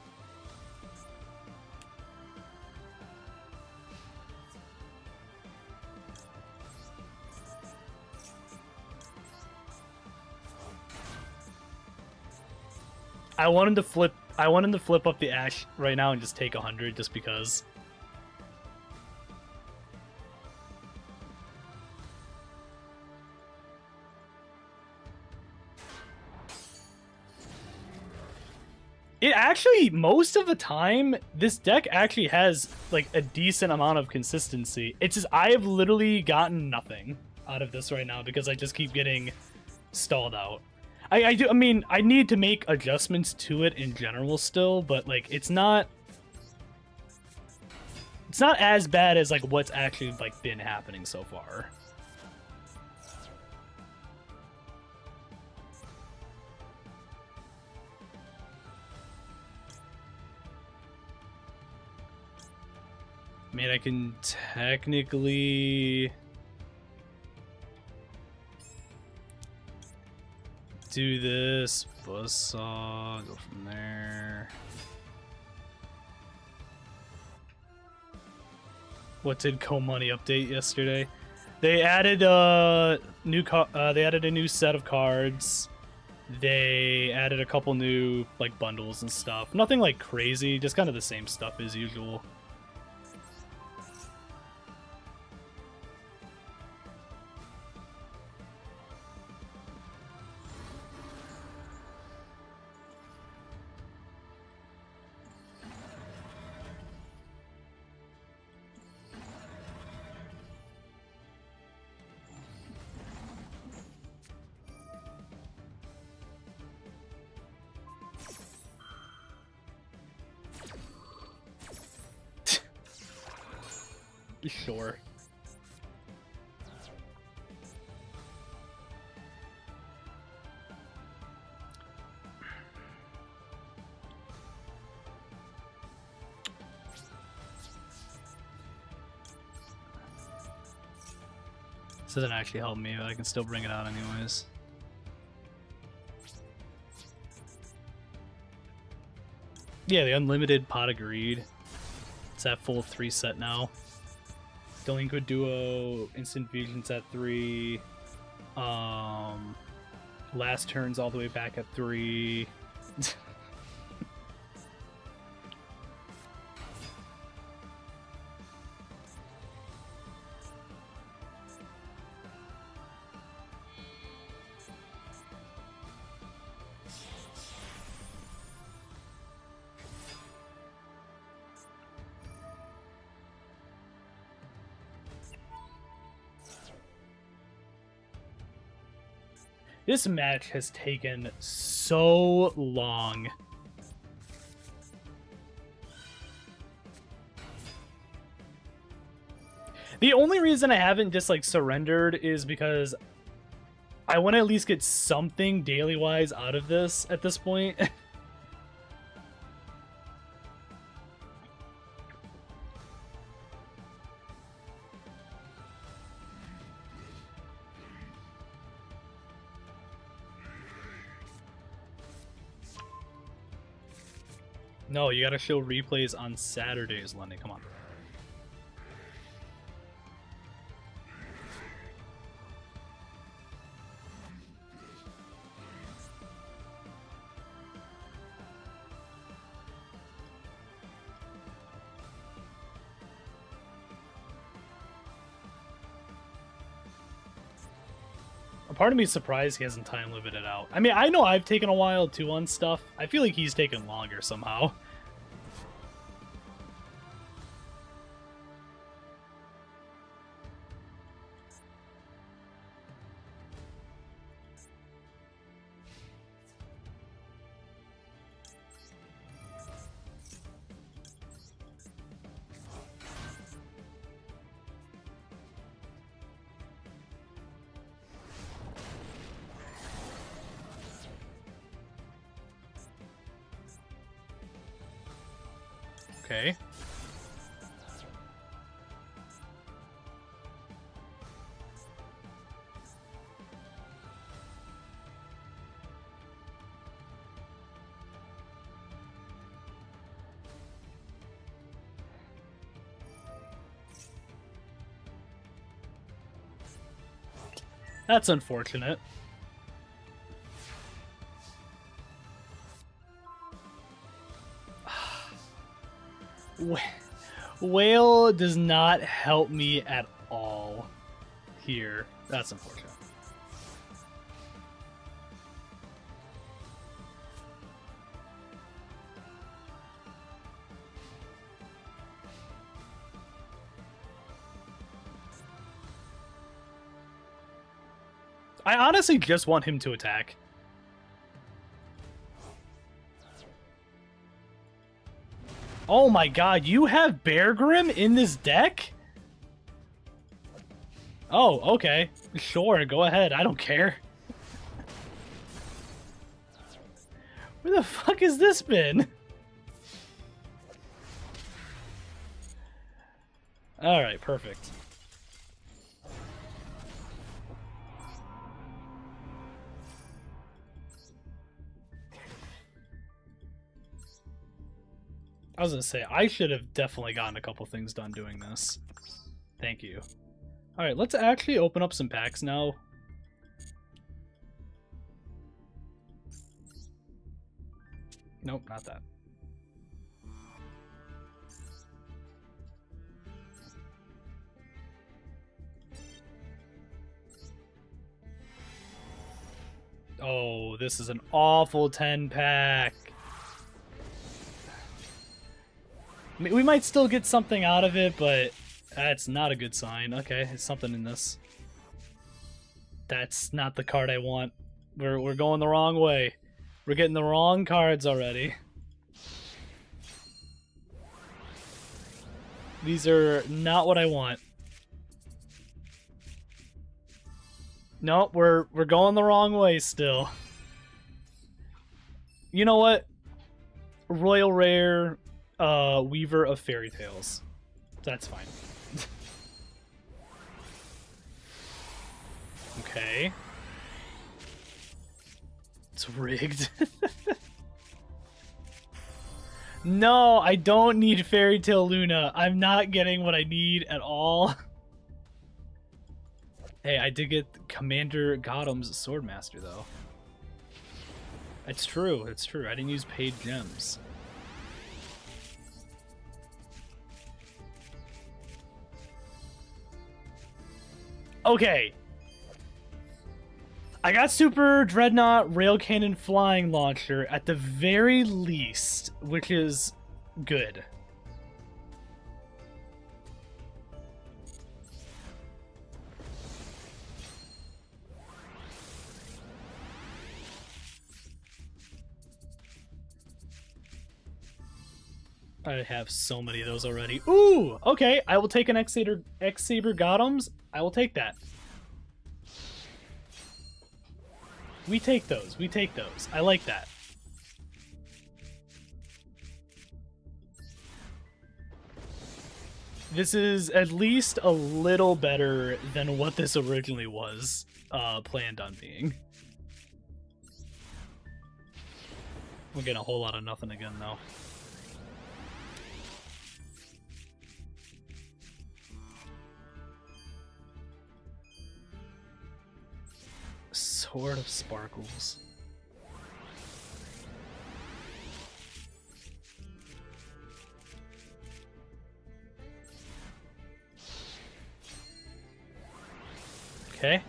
I wanted to flip up the Ash right now and just take 100 just because. It actually, most of the time, this deck actually has, like, a decent amount of consistency. It's just, I have literally gotten nothing out of this right now because I just keep getting stalled out. I mean, I need to make adjustments to it in general still, but, like, it's not as bad as, like, what's actually, like, been happening so far. I mean, I can technically do this, buzzsaw, go from there. What did Co-Money update yesterday? They added a new set of cards. They added a couple new, like, bundles and stuff. Nothing like crazy, just kind of the same stuff as usual. Sure. This doesn't actually help me, but I can still bring it out anyways. Yeah, the unlimited pot of greed. It's at full 3 set now. Delinquent Duo, Instant Fusion's at 3. Last turn's all the way back at 3. This match has taken so long. The only reason I haven't just like surrendered is because I want to at least get something daily wise out of this at this point. No, you gotta show replays on Saturdays, Lenny. Come on. A part of me is surprised he hasn't time limited out. I mean, I know I've taken a while too on stuff. I feel like he's taken longer somehow. Okay. That's unfortunate. Whale does not help me at all here. That's unfortunate. I honestly just want him to attack. Oh my god, you have Bear Grim in this deck? Oh, okay. Sure, go ahead. I don't care. Where the fuck has this been? Alright, perfect. I was gonna say, I should have definitely gotten a couple things done doing this. Thank you. Alright, let's actually open up some packs now. Nope, not that. Oh, this is an awful 10-pack. I mean, we might still get something out of it, but that's not a good sign. Okay, there's something in this. That's not the card I want. We're going the wrong way. We're getting the wrong cards already. These are not what I want. Nope, we're going the wrong way still. You know what? Royal Rare, Weaver of Fairy Tales. That's fine. Okay. It's rigged. No, I don't need Fairy Tale Luna. I'm not getting what I need at all. Hey, I did get Commander Gotham's Swordmaster, though. It's true, it's true. I didn't use paid gems. Okay. I got Super Dreadnought Rail Cannon Flying Launcher at the very least, which is good. I have so many of those already. Ooh, okay. I will take an X-Saber Gotham's. I will take that. We take those. We take those. I like that. This is at least a little better than what this originally was planned on being. We're getting a whole lot of nothing again, though. Sword of Sparkles. Okay.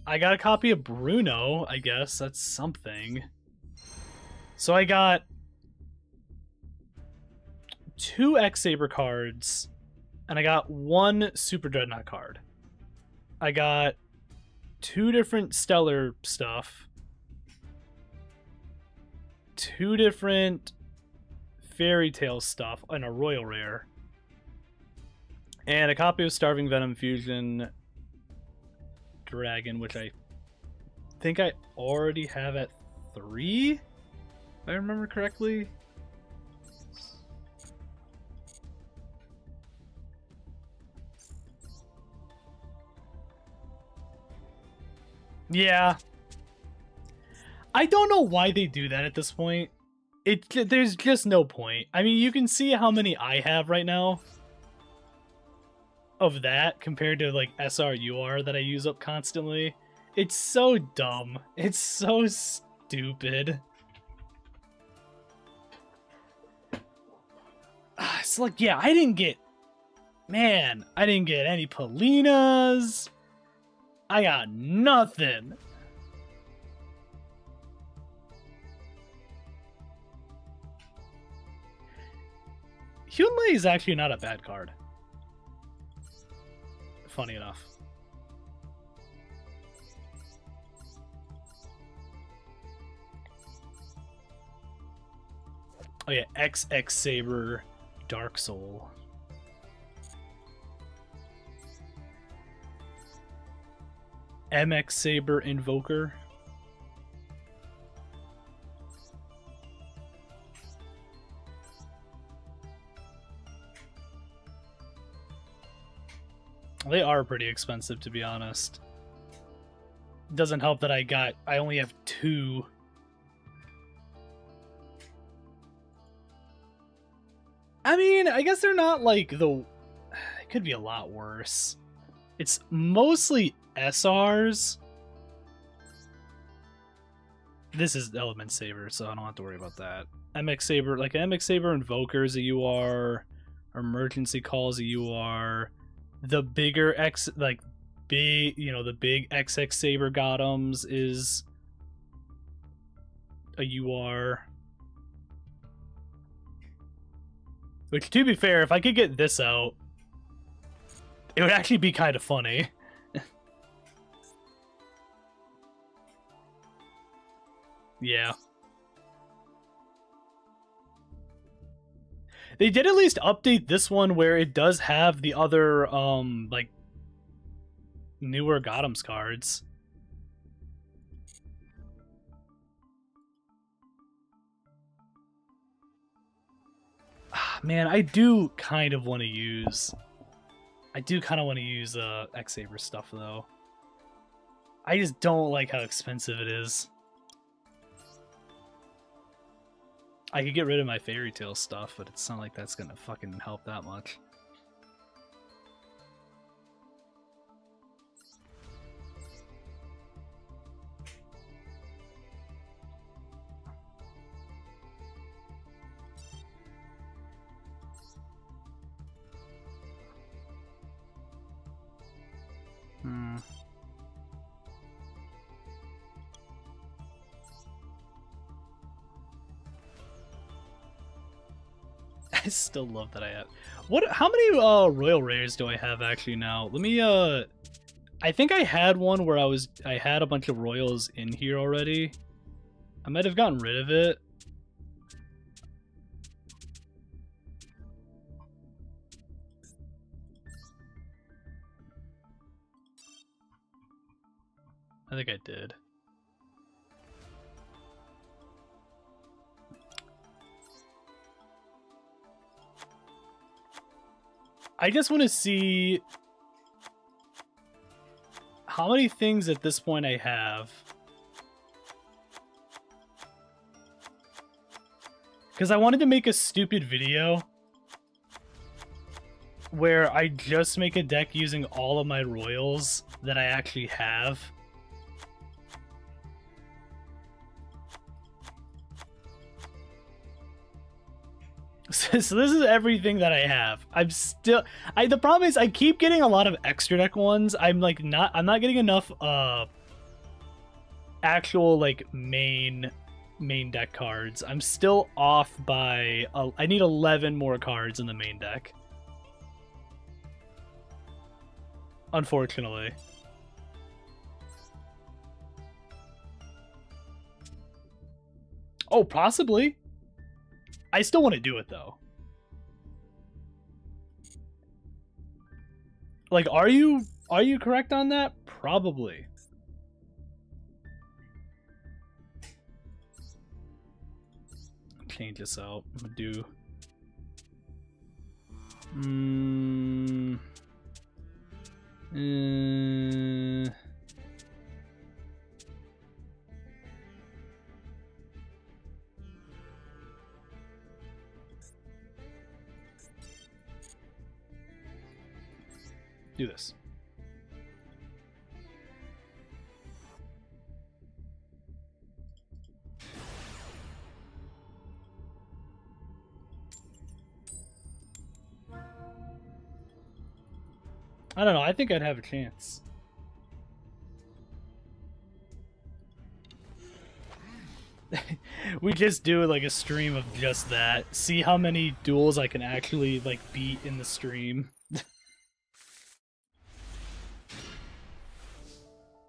I got a copy of Bruno, I guess. That's something. So I got 2 X-Saber cards, and I got 1 Super Dreadnought card. I got 2 different Stellar stuff, 2 different Fairy Tale stuff, and a Royal Rare, and a copy of Starving Venom Fusion Dragon, which I think I already have at 3, if I remember correctly. Yeah. I don't know why they do that at this point. There's just no point. I mean, you can see how many I have right now of that compared to, like, SRUR that I use up constantly. It's so dumb. It's so stupid. It's like, yeah, I didn't get any Polinas. I got nothing. Hyunlei is actually not a bad card. Funny enough. Oh yeah, XX Saber Dark Soul. MX Saber Invoker. They are pretty expensive, to be honest. Doesn't help that I only have 2. I mean, I guess they're not like it could be a lot worse. It's mostly SRs. This is Element Saber, so I don't have to worry about that. MX Saber, like MX Saber Invoker is a UR, Emergency Call is a UR. The bigger the big XX Saber Gotham's is a UR. Which, to be fair, if I could get this out, it would actually be kind of funny. Yeah. They did at least update this one where it does have the other, like, newer Gotham's cards. Man, I do kind of want to use... X-Saber stuff, though. I just don't like how expensive it is. I could get rid of my Fairy Tale stuff, but it's not like that's gonna fucking help that much. I still love that I have. How many Royal Rares do I have actually now? Let me I think I had one where I had a bunch of Royals in here already. I might have gotten rid of it. I think I did. I just want to see how many things at this point I have. Because I wanted to make a stupid video where I just make a deck using all of my Royals that I actually have. So this is everything that I have. The problem is I keep getting a lot of extra deck ones. I'm not getting enough actual like main deck cards. I'm still off by I need 11 more cards in the main deck. Unfortunately. Oh, possibly. I still want to do it, though. Like, are you correct on that? Probably. Change this out. I'm gonna do... do this. I don't know. I think I'd have a chance. We just do like a stream of just that. See how many duels I can actually like beat in the stream.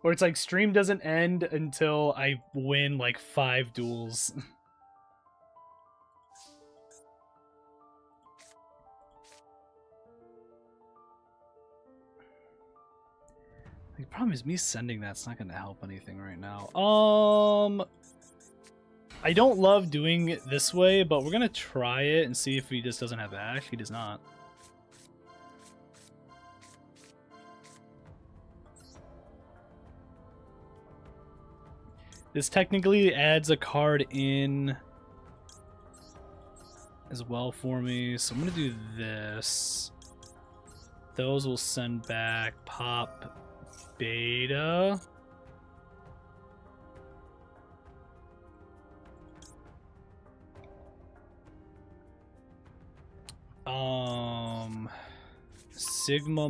Or it's like stream doesn't end until I win like 5 duels. The problem is me sending that's not going to help anything right now. I don't love doing it this way, but we're going to try it and see if he just doesn't have Ash. He does not. This technically adds a card in as well for me, so I'm going to do this. Those will send back Pop Beta. Sigma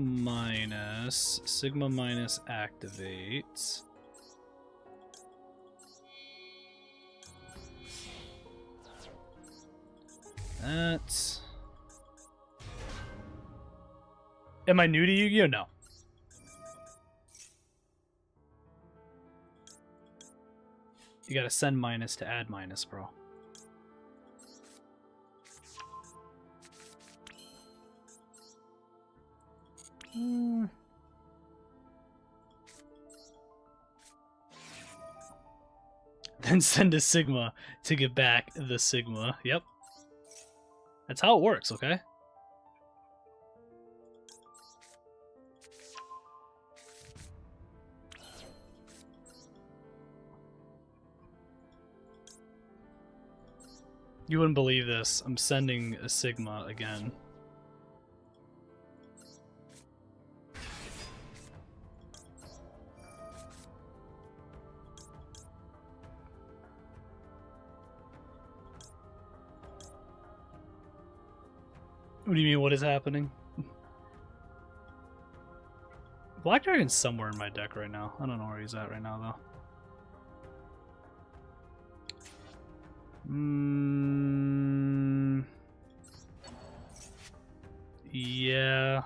minus activate. That. Am I new to Yu-Gi-Oh? No. You gotta send minus to add minus, bro. Then send a sigma to get back the sigma. Yep. That's how it works, okay? You wouldn't believe this. I'm sending a sigma again. What do you mean, what is happening? Black Dragon's somewhere in my deck right now. I don't know where he's at right now, though. Yeah.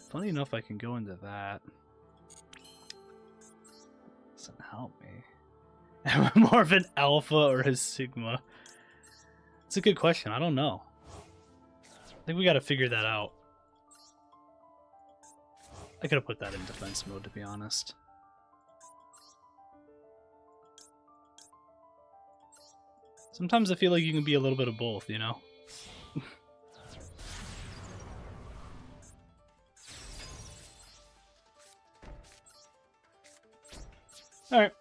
Funny enough, I can go into that. Doesn't help me. Am I more of an alpha or a sigma? It's a good question. I don't know. I think we got to figure that out. I could have put that in defense mode, to be honest. Sometimes I feel like you can be a little bit of both, you know? Alright.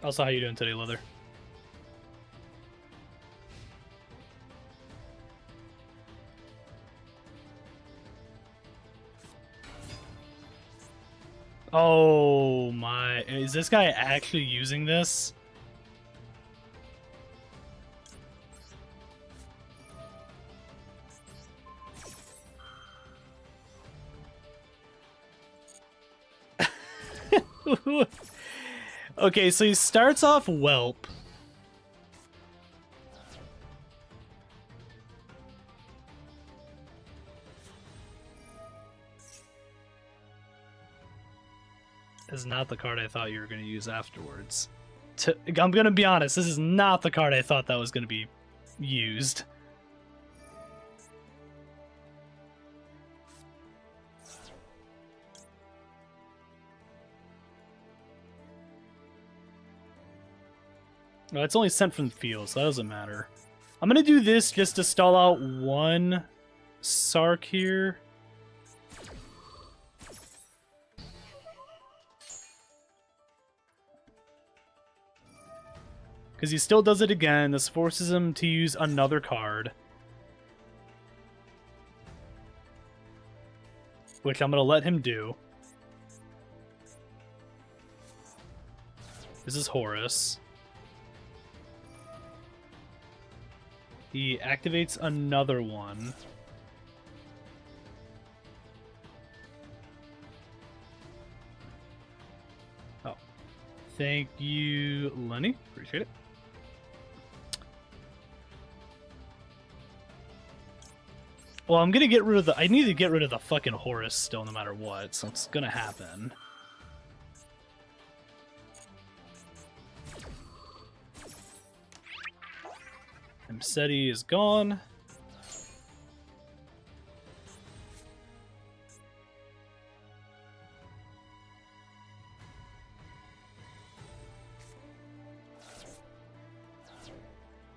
Also, how you doing today, Leather? Oh my, is this guy actually using this? Okay, so he starts off Whelp. Is not the card I thought you were going to use afterwards. I'm going to be honest, this is not the card I thought that was going to be used. No, it's only sent from the field, so that doesn't matter. I'm going to do this just to stall out one Sark here. Because he still does it again. This forces him to use another card. Which I'm going to let him do. This is Horus. He activates another one. Oh. Thank you, Lenny. Appreciate it. Well, I'm gonna get rid of the... I need to get rid of the fucking Horus still, no matter what, so it's gonna happen. Mseti is gone.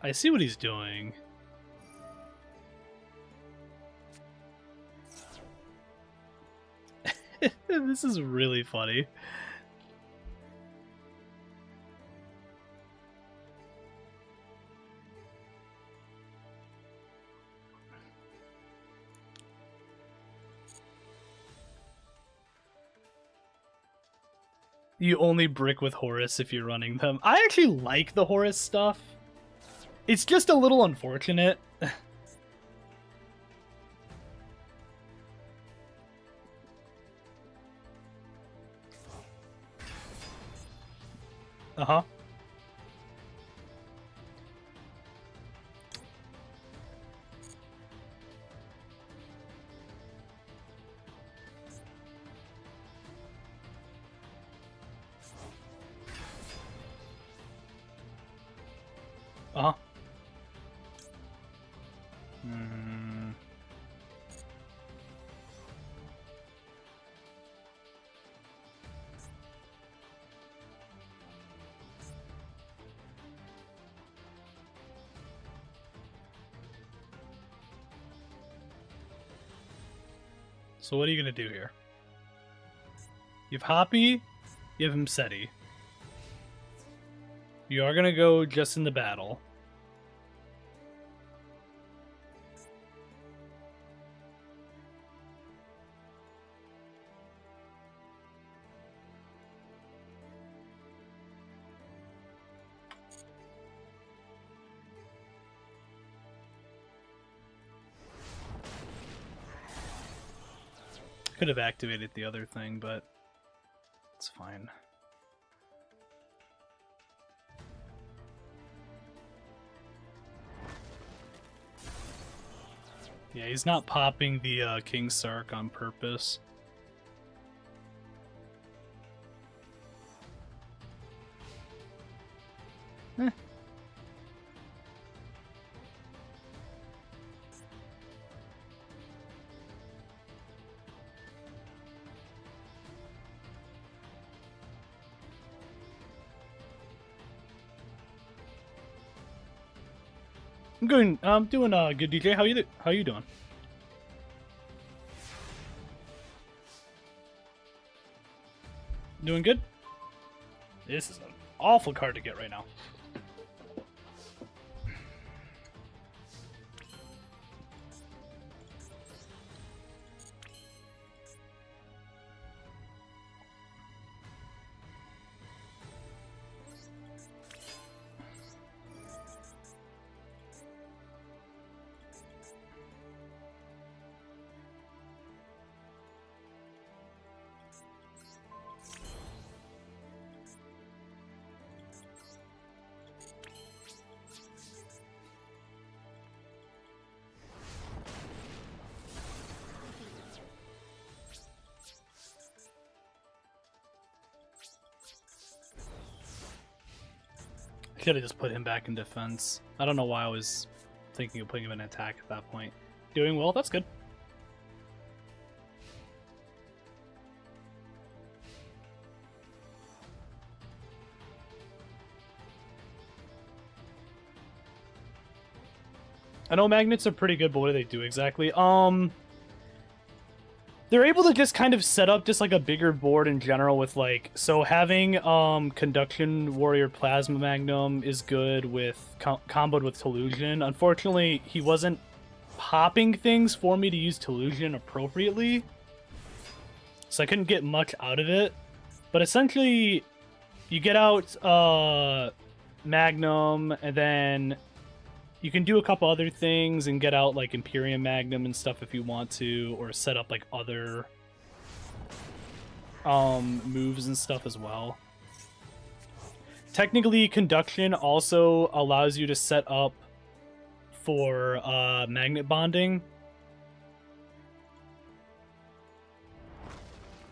I see what he's doing. This is really funny. You only brick with Horus if you're running them. I actually like the Horus stuff. It's just a little unfortunate. Uh-huh. Uh-huh. So what are you going to do here? You have Hoppy, you have Mseti. You are going to go just in the battle. Could have activated the other thing, but it's fine. Yeah, he's not popping the King Sark on purpose. Eh. I'm doing good, DJ. How you doing? Doing good? This is an awful card to get right now. Should have just put him back in defense. I don't know why I was thinking of putting him in attack at that point. Doing well, that's good. I know magnets are pretty good, but what do they do exactly? They're able to just kind of set up just like a bigger board in general with like, so having Conduction Warrior Plasma Magnum is good with comboed with Telusion. Unfortunately, he wasn't popping things for me to use Telusion appropriately, so I couldn't get much out of it. But essentially, you get out Magnum, and then you can do a couple other things and get out like Imperium Magnum and stuff if you want to, or set up like other moves and stuff as well. Technically, Conduction also allows you to set up for magnet bonding,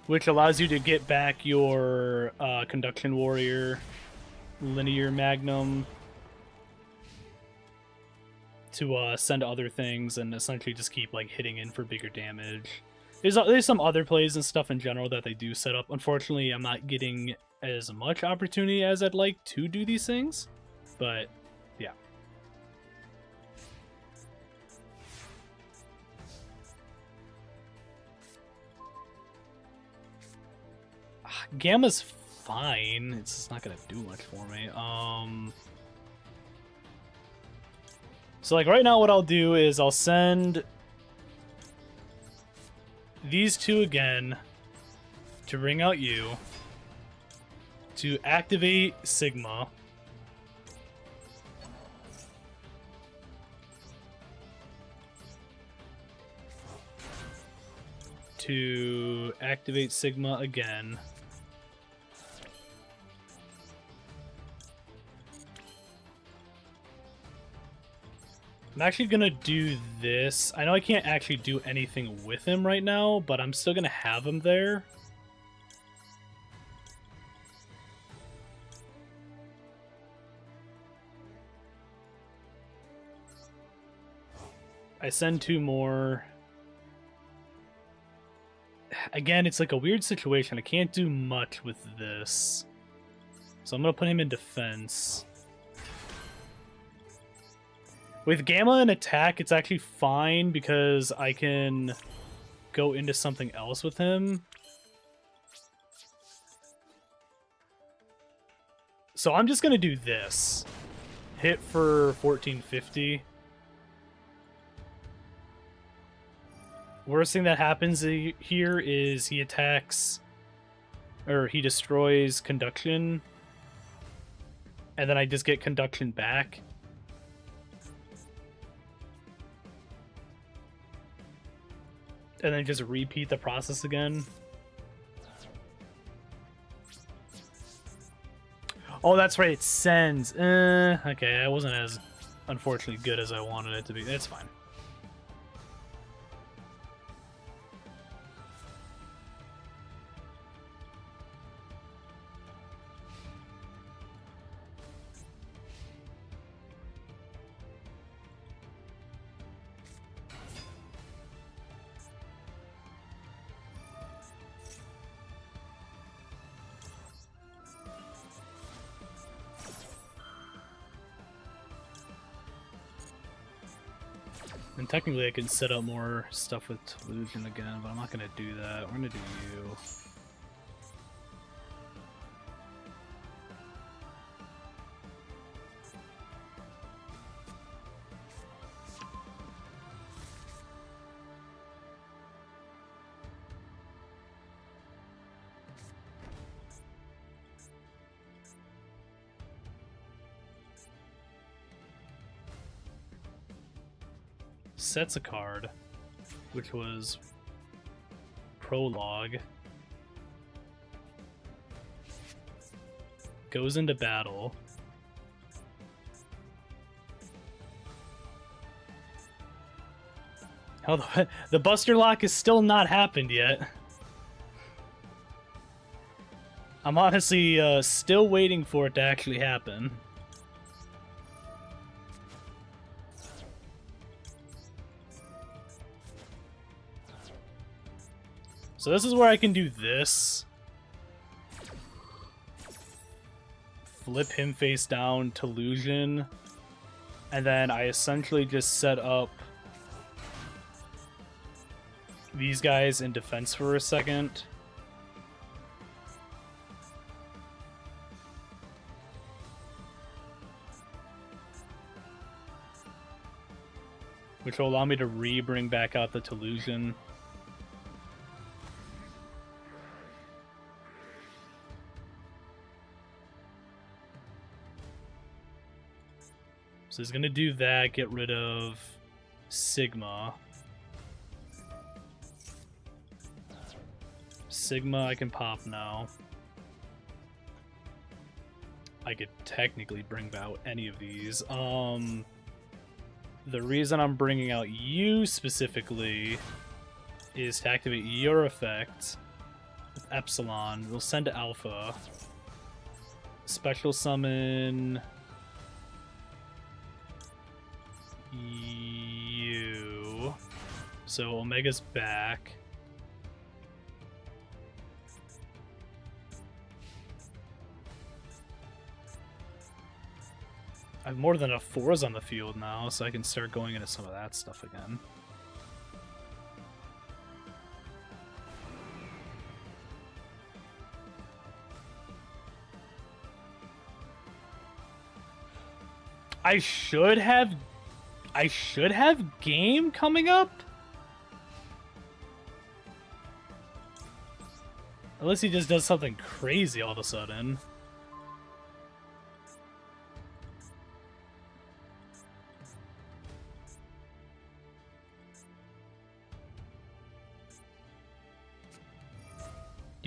which allows you to get back your Conduction Warrior Linear Magnum to send other things and essentially just keep like hitting in for bigger damage. There's some other plays and stuff in general that they do set up. Unfortunately, I'm not getting as much opportunity as I'd like to do these things, but yeah. Gamma's fine. It's just not gonna do much for me. So like right now what I'll do is I'll send these two again to bring out you. to activate Sigma. To activate Sigma again. I'm actually gonna do this. I know I can't actually do anything with him right now, but I'm still gonna have him there. I send 2 more. Again, it's like a weird situation. I can't do much with this. So I'm gonna put him in defense. With Gamma and attack, it's actually fine because I can go into something else with him. So I'm just gonna do this. Hit for 1450. Worst thing that happens here is he attacks, or he destroys conduction, and then I just get conduction back. And then just repeat the process again. Oh, that's right, it sends. Okay, I wasn't as, unfortunately, good as I wanted it to be. It's fine. And technically I can set up more stuff with Delusion again, but I'm not going to do that. We're going to do you. Sets a card, which was Prologue. Goes into battle. Hell, the Buster Lock is still not happened yet. I'm honestly still waiting for it to actually happen. So this is where I can do this. Flip him face down to Illusion. And then I essentially just set up these guys in defense for a second. Which will allow me to bring back out the Delusion. So he's gonna do that, get rid of Sigma. Sigma I can pop now. I could technically bring out any of these. The reason I'm bringing out you specifically is to activate your effect with Epsilon. We'll send to Alpha. Special summon you. So Omega's back. I have more than enough 4s on the field now, so I can start going into some of that stuff again. I should have game coming up? Unless he just does something crazy all of a sudden.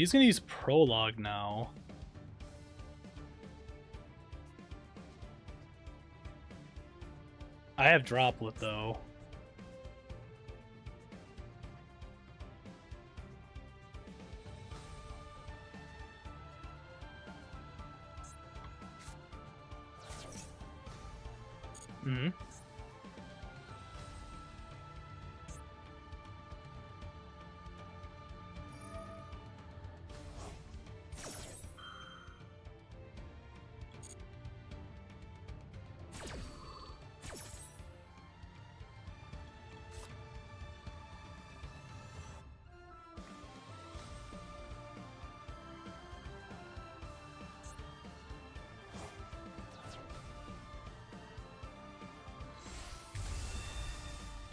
He's gonna use Prologue now. I have Droplet though. Mm-hmm.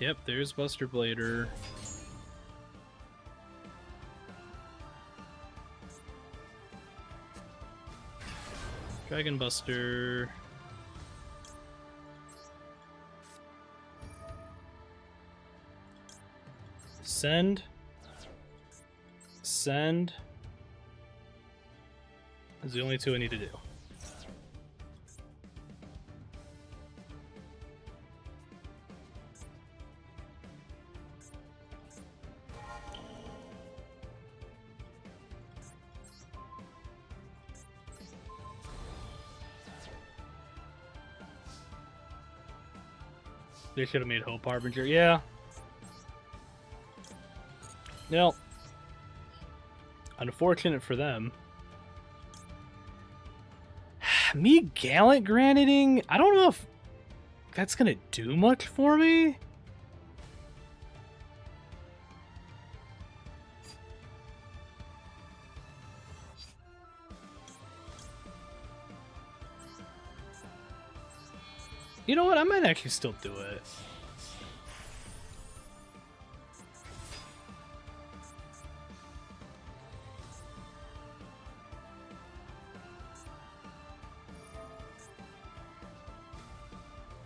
Yep, there's Buster Blader. Dragon Buster. Send. Send. That's the only two I need to do. They should have made Hope Harbinger. Yeah. Well, unfortunate for them. Me Gallant Graniting? I don't know if that's gonna do much for me. You know what? I might actually still do it.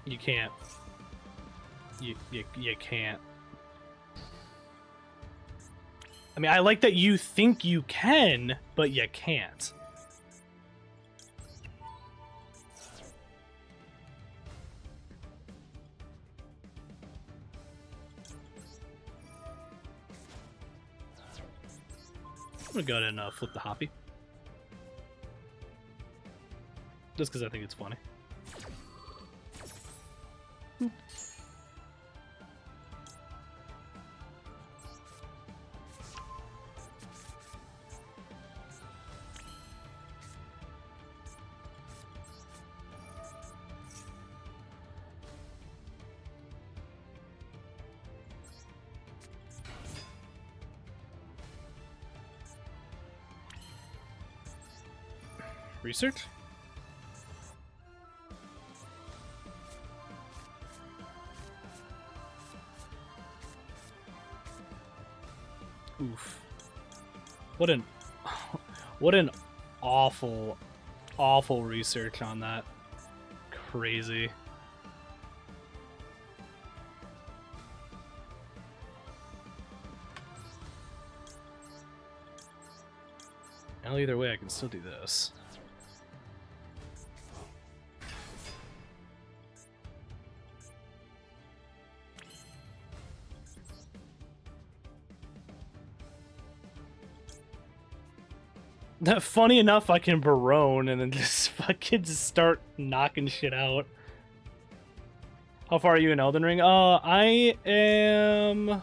You can't. You can't. I mean, I like that you think you can, but you can't. I'm gonna go ahead and flip the Hoppy. Just because I think it's funny. Research? Oof. What an awful research on that. Crazy. Well, either way, I can still do this. Funny enough, I can Barone and then just fucking just start knocking shit out. How far are you in Elden Ring? I am...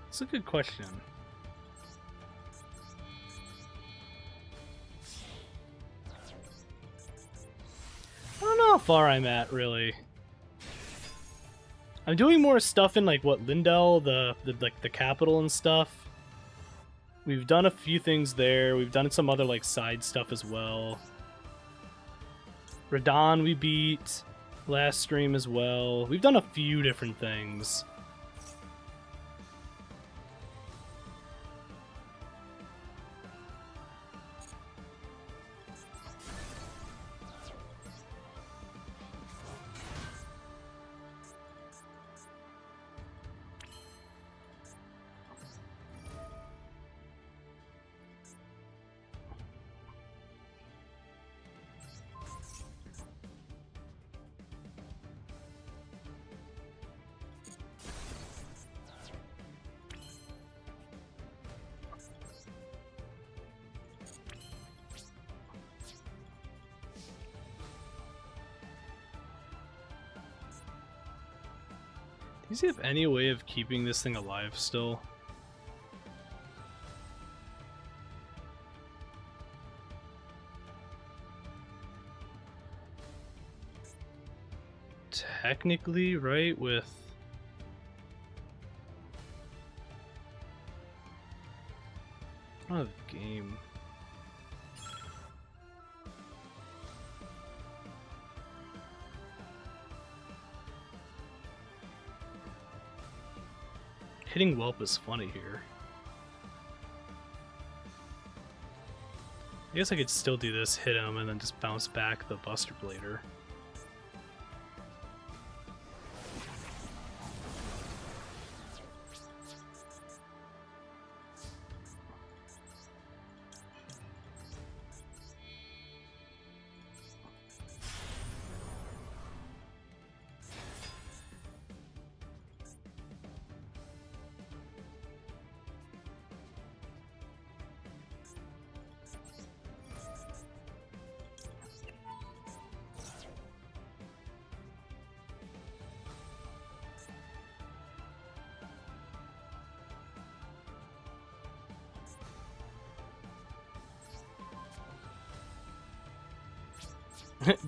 That's a good question. I don't know how far I'm at, really. I'm doing more stuff in, like, what, Lindell, the capital and stuff. We've done a few things there. We've done some other, like, side stuff as well. Radon we beat last stream as well. We've done a few different things. Does he have any way of keeping this thing alive still? Technically, right, with... I don't have a game. Hitting Whelp is funny here. I guess I could still do this, hit him, and then just bounce back the Buster Blader.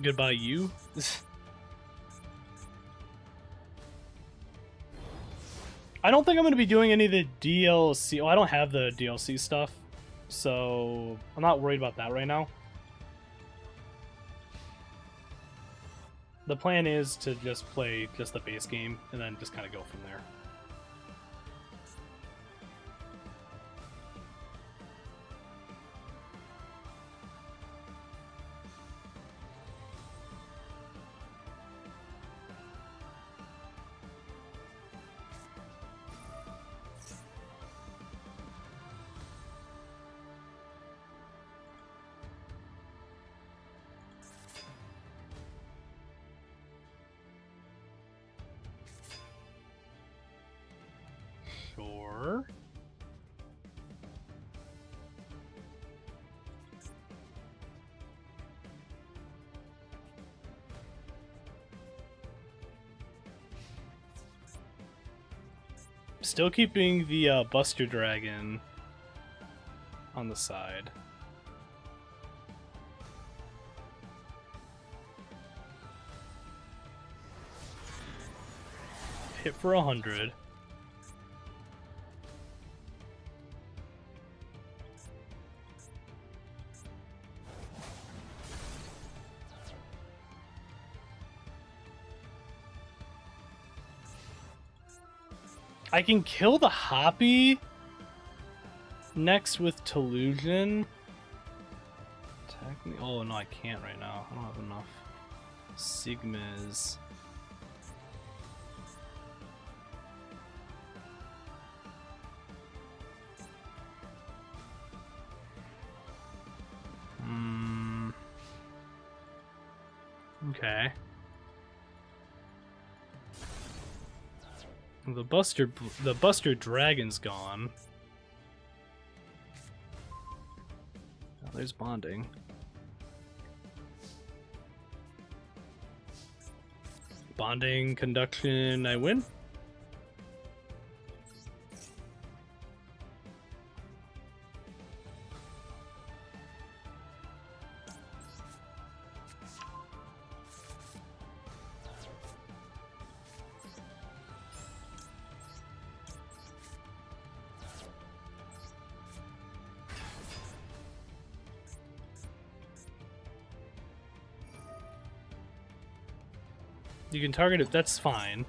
Goodbye, you. I don't think I'm going to be doing any of the DLC. Oh, I don't have the DLC stuff, so I'm not worried about that right now. The plan is to just play just the base game and then just kind of go from there. Sure. Still keeping the Buster Dragon on the side. Hit for 100. I can kill the Hoppy next with Telusion. Oh no, I can't right now. I don't have enough Sigmas. Okay. The Buster Dragon's gone. Oh, there's bonding. Bonding, conduction, I win. You can target it, that's fine.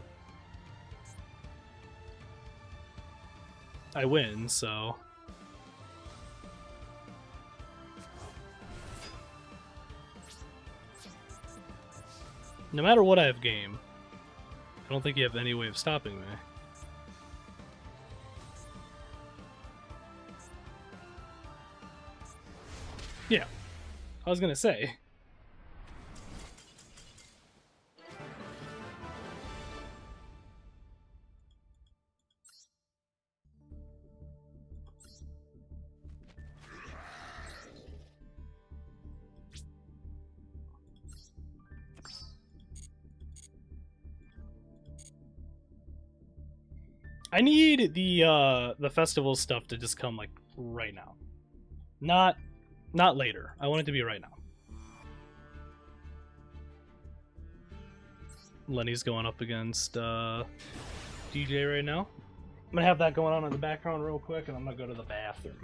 I win, so... No matter what I have game, I don't think you have any way of stopping me. Yeah, I was gonna say. I need the festival stuff to just come like right now. Not later. I want it to be right now. Lenny's going up against DJ right now. I'm gonna have that going on in the background real quick, and I'm gonna go to the bathroom.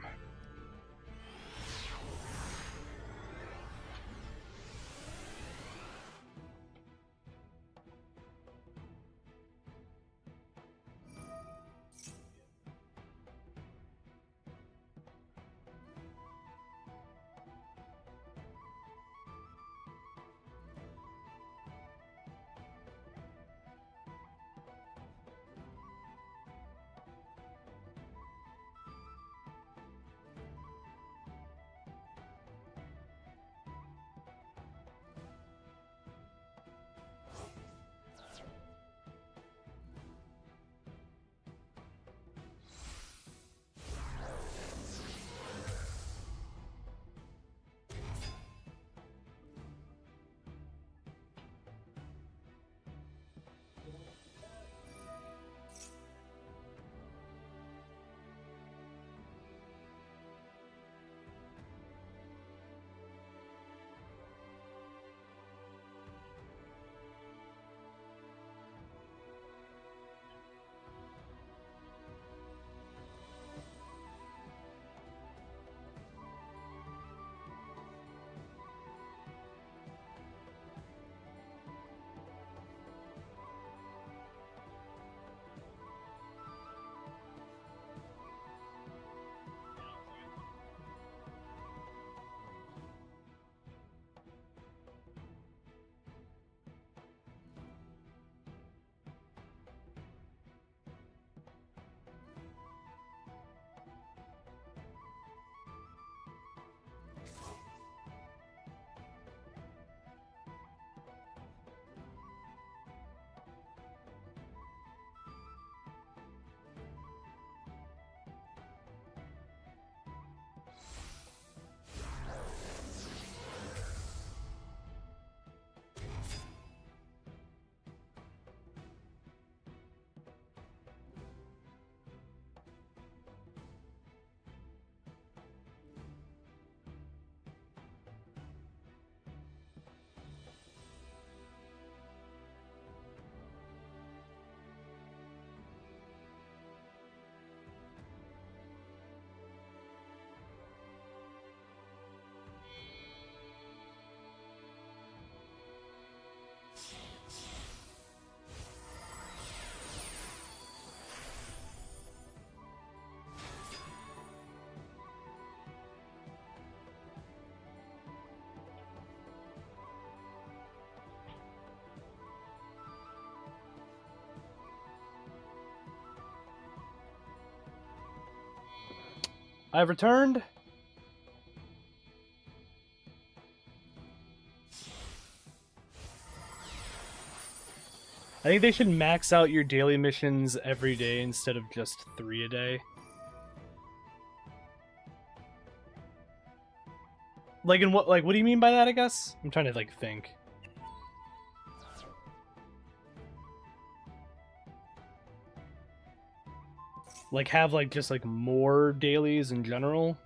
I've returned. I think they should max out your daily missions every day instead of just 3 a day. Like in what do you mean by that, I guess? I'm trying to like think. Like have like just like more dailies in general.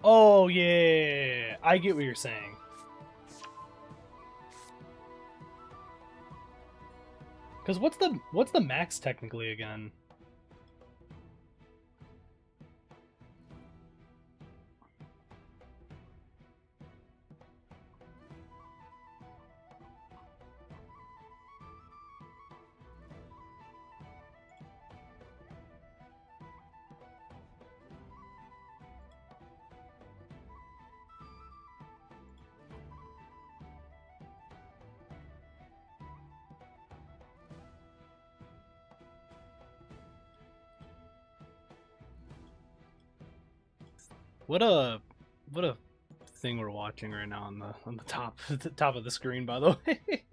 Oh yeah, I get what you're saying. Cause what's the max technically again? What a thing we're watching right now on the top the top of the screen, by the way.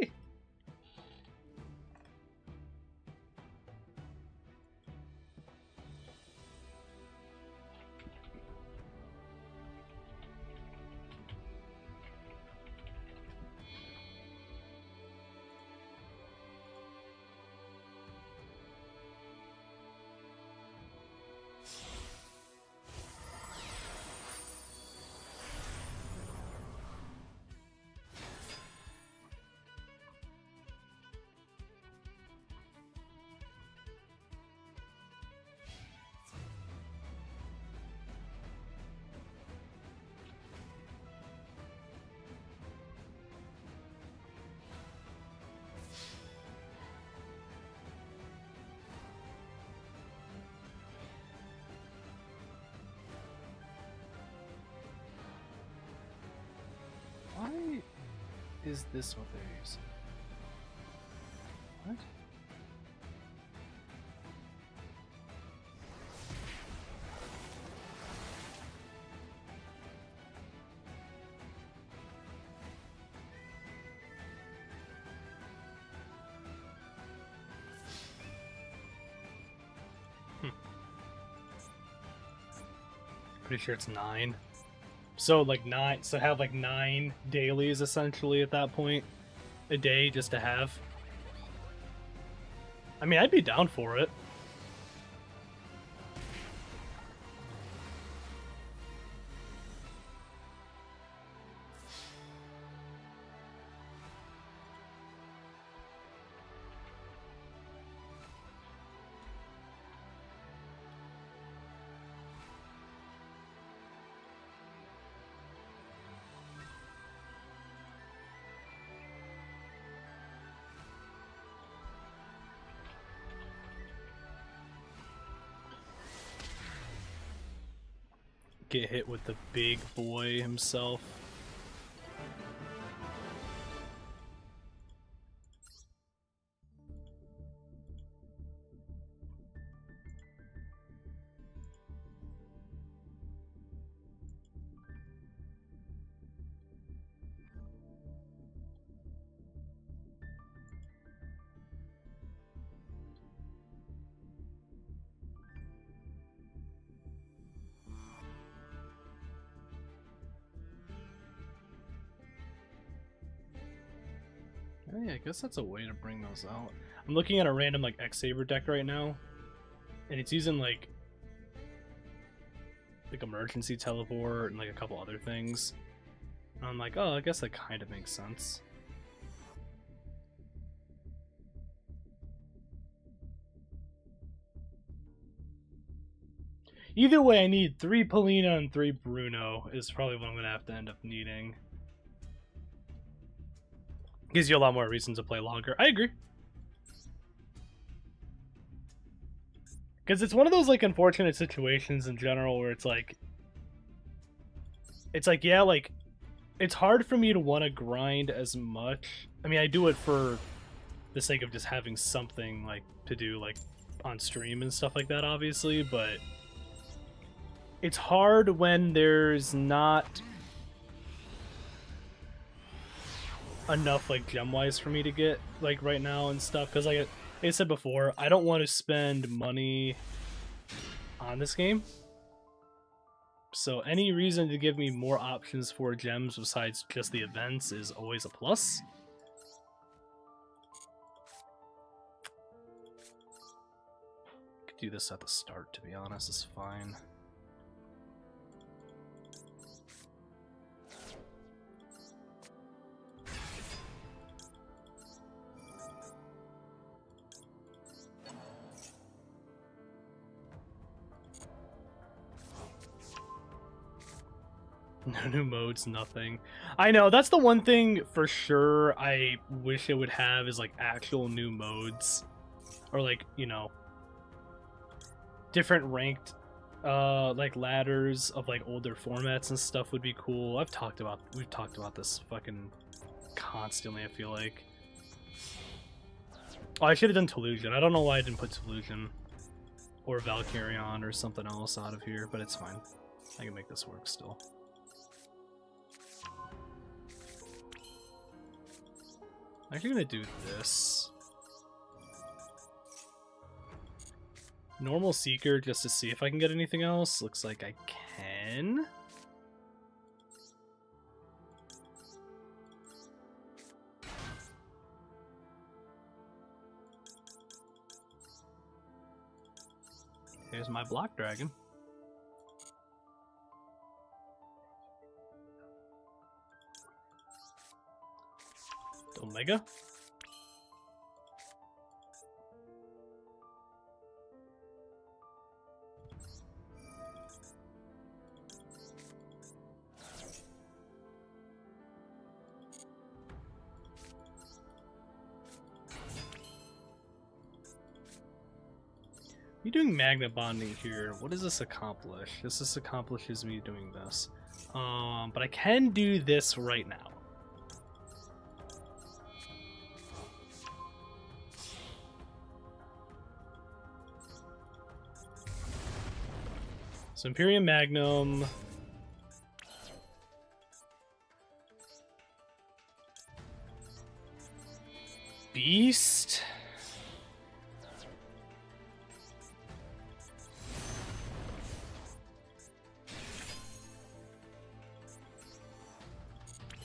Why is this what they're using? What? Pretty sure it's 9. So like 9, so have like 9 dailies essentially at that point, a day just to have. I mean, I'd be down for it. Get hit with the big boy himself. Oh yeah, I guess that's a way to bring those out. I'm looking at a random like X-Saber deck right now, and it's using like emergency teleport and like a couple other things. And I'm like, oh, I guess that kind of makes sense. Either way, I need 3 Polina and 3 Bruno is probably what I'm gonna have to end up needing. Gives you a lot more reasons to play longer. I agree. Because it's one of those like unfortunate situations in general where it's like, yeah, like it's hard for me to want to grind as much. I mean, I do it for the sake of just having something like to do like on stream and stuff like that, obviously, but it's hard when there's not enough like gem wise for me to get like right now and stuff, because like I said before, I don't want to spend money on this game, so any reason to give me more options for gems besides just the events is always a plus. Could do this at the start, to be honest. It's fine. No new modes, nothing. I know, that's the one thing for sure I wish it would have, is like actual new modes. Or like, you know, different ranked like ladders of like older formats and stuff would be cool. We've talked about this fucking constantly, I feel like. Oh, I should have done Tolusion. I don't know why I didn't put Tolusion or Valkyrion or something else out of here, but it's fine. I can make this work still. I'm actually gonna do this. Normal Seeker just to see if I can get anything else. Looks like I can. Here's my block dragon. Omega. Me doing magnet bonding here, what does this accomplish? This accomplishes me doing this. But I can do this right now. So Imperium Magnum. Beast.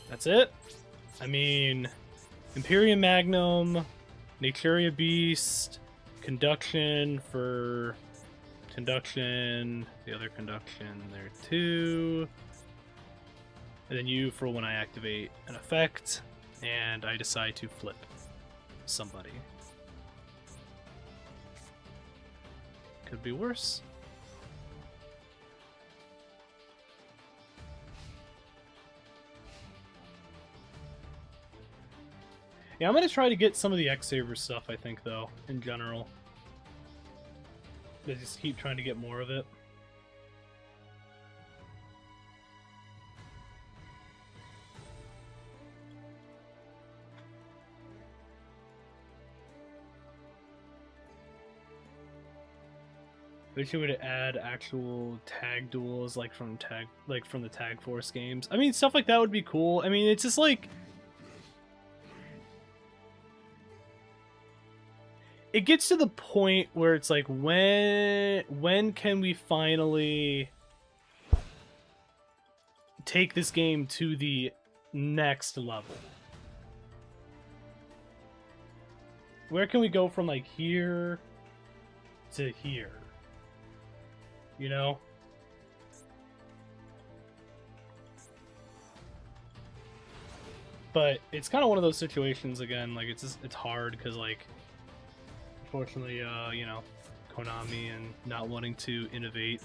That's it. I mean, Imperium Magnum, Naturia Beast, Conduction for Conduction, the other Conduction there too, and then you for when I activate an effect and I decide to flip somebody. Could be worse. Yeah, I'm going to try to get some of the X-Saver stuff, I think, though, in general. I just keep trying to get more of it. I wish you would add actual tag duels like from the Tag Force games. I mean, stuff like that would be cool. I mean, it's just like it gets to the point where it's like, when can we finally take this game to the next level? Where can we go from like here to here? You know? But it's kind of one of those situations again, like it's hard because like unfortunately, you know, Konami and not wanting to innovate.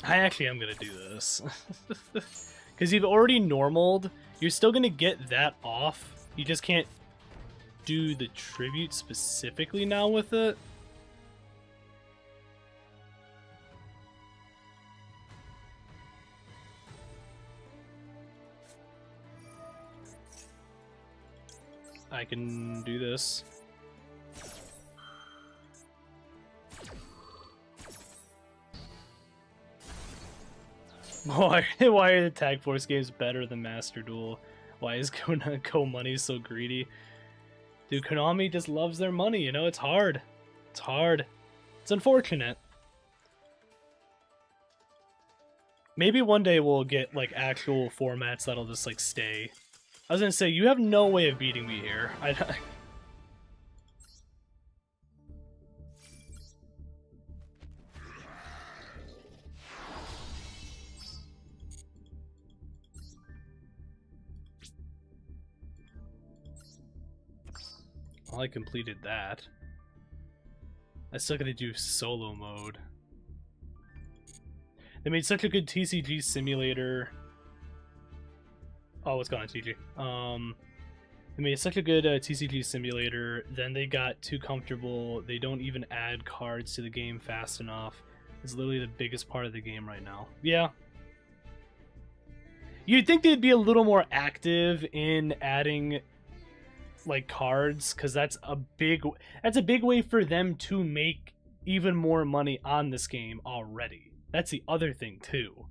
I actually am gonna do this. Because you've already normaled, you're still gonna get that off. You just can't do the tribute specifically now with it. I can do this. Why are the Tag Force games better than Master Duel? Why is Go Money so greedy? Dude, Konami just loves their money, you know? It's hard. It's hard. It's unfortunate. Maybe one day we'll get, like, actual formats that'll just, like, stay. I was gonna say, you have no way of beating me here. Well, I completed that. I still gotta do solo mode. They made such a good TCG simulator. Oh, what's going on, TG? They made such a good TCG simulator, then they got too comfortable. They don't even add cards to the game fast enough. It's literally the biggest part of the game right now. Yeah. You'd think they'd be a little more active in adding like cards, because that's a big way for them to make even more money on this game already. That's the other thing too.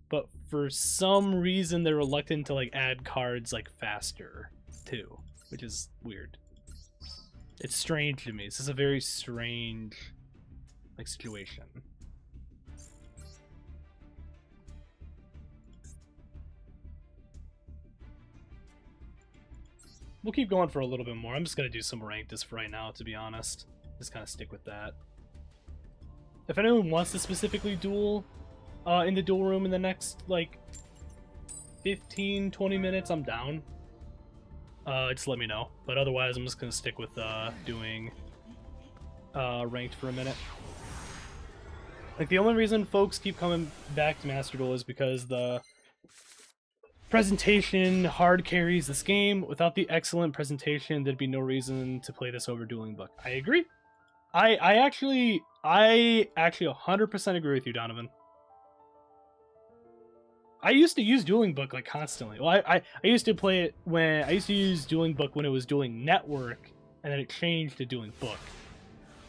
But for some reason they're reluctant to like add cards like faster too, which is weird. It's strange to me. This is a very strange like situation. We'll keep going for a little bit more. I'm just gonna do some ranked just for right now, to be honest. Just kind of stick with that. If anyone wants to specifically duel in the duel room in the next like 15-20 minutes, I'm down. Just let me know. But otherwise, I'm just gonna stick with doing ranked for a minute. Like, the only reason folks keep coming back to Master Duel is because the presentation hard carries this game. Without the excellent presentation, there'd be no reason to play this over Dueling Book. I agree. I actually 100% agree with you, Donovan. I used to use Dueling Book like constantly. Well, I used to play it when I used to use Dueling Book when it was Dueling Network, and then it changed to Dueling Book.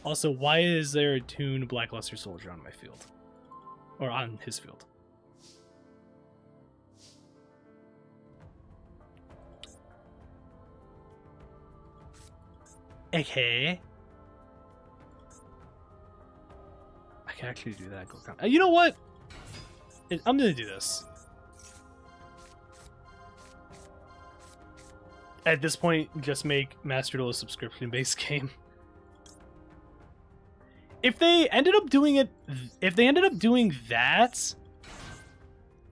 Also, why is there a tuned Blackluster Soldier on my field? Or on his field? Okay. I can actually do that. You know what? I'm gonna do this. At this point, just make Master Duel a subscription-based game. If they ended up doing that,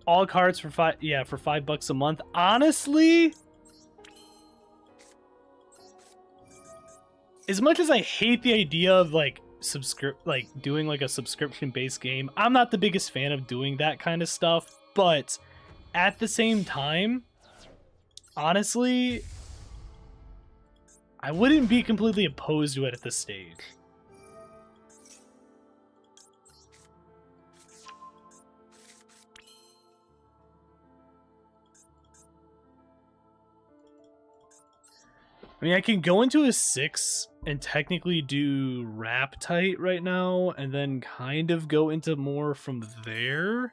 all cards for $5 a month. Honestly, as much as I hate the idea of like doing like a subscription-based game, I'm not the biggest fan of doing that kind of stuff. But at the same time, honestly, I wouldn't be completely opposed to it at this stage. I mean, I can go into a 6 and technically do Wrap Tight right now, and then kind of go into more from there.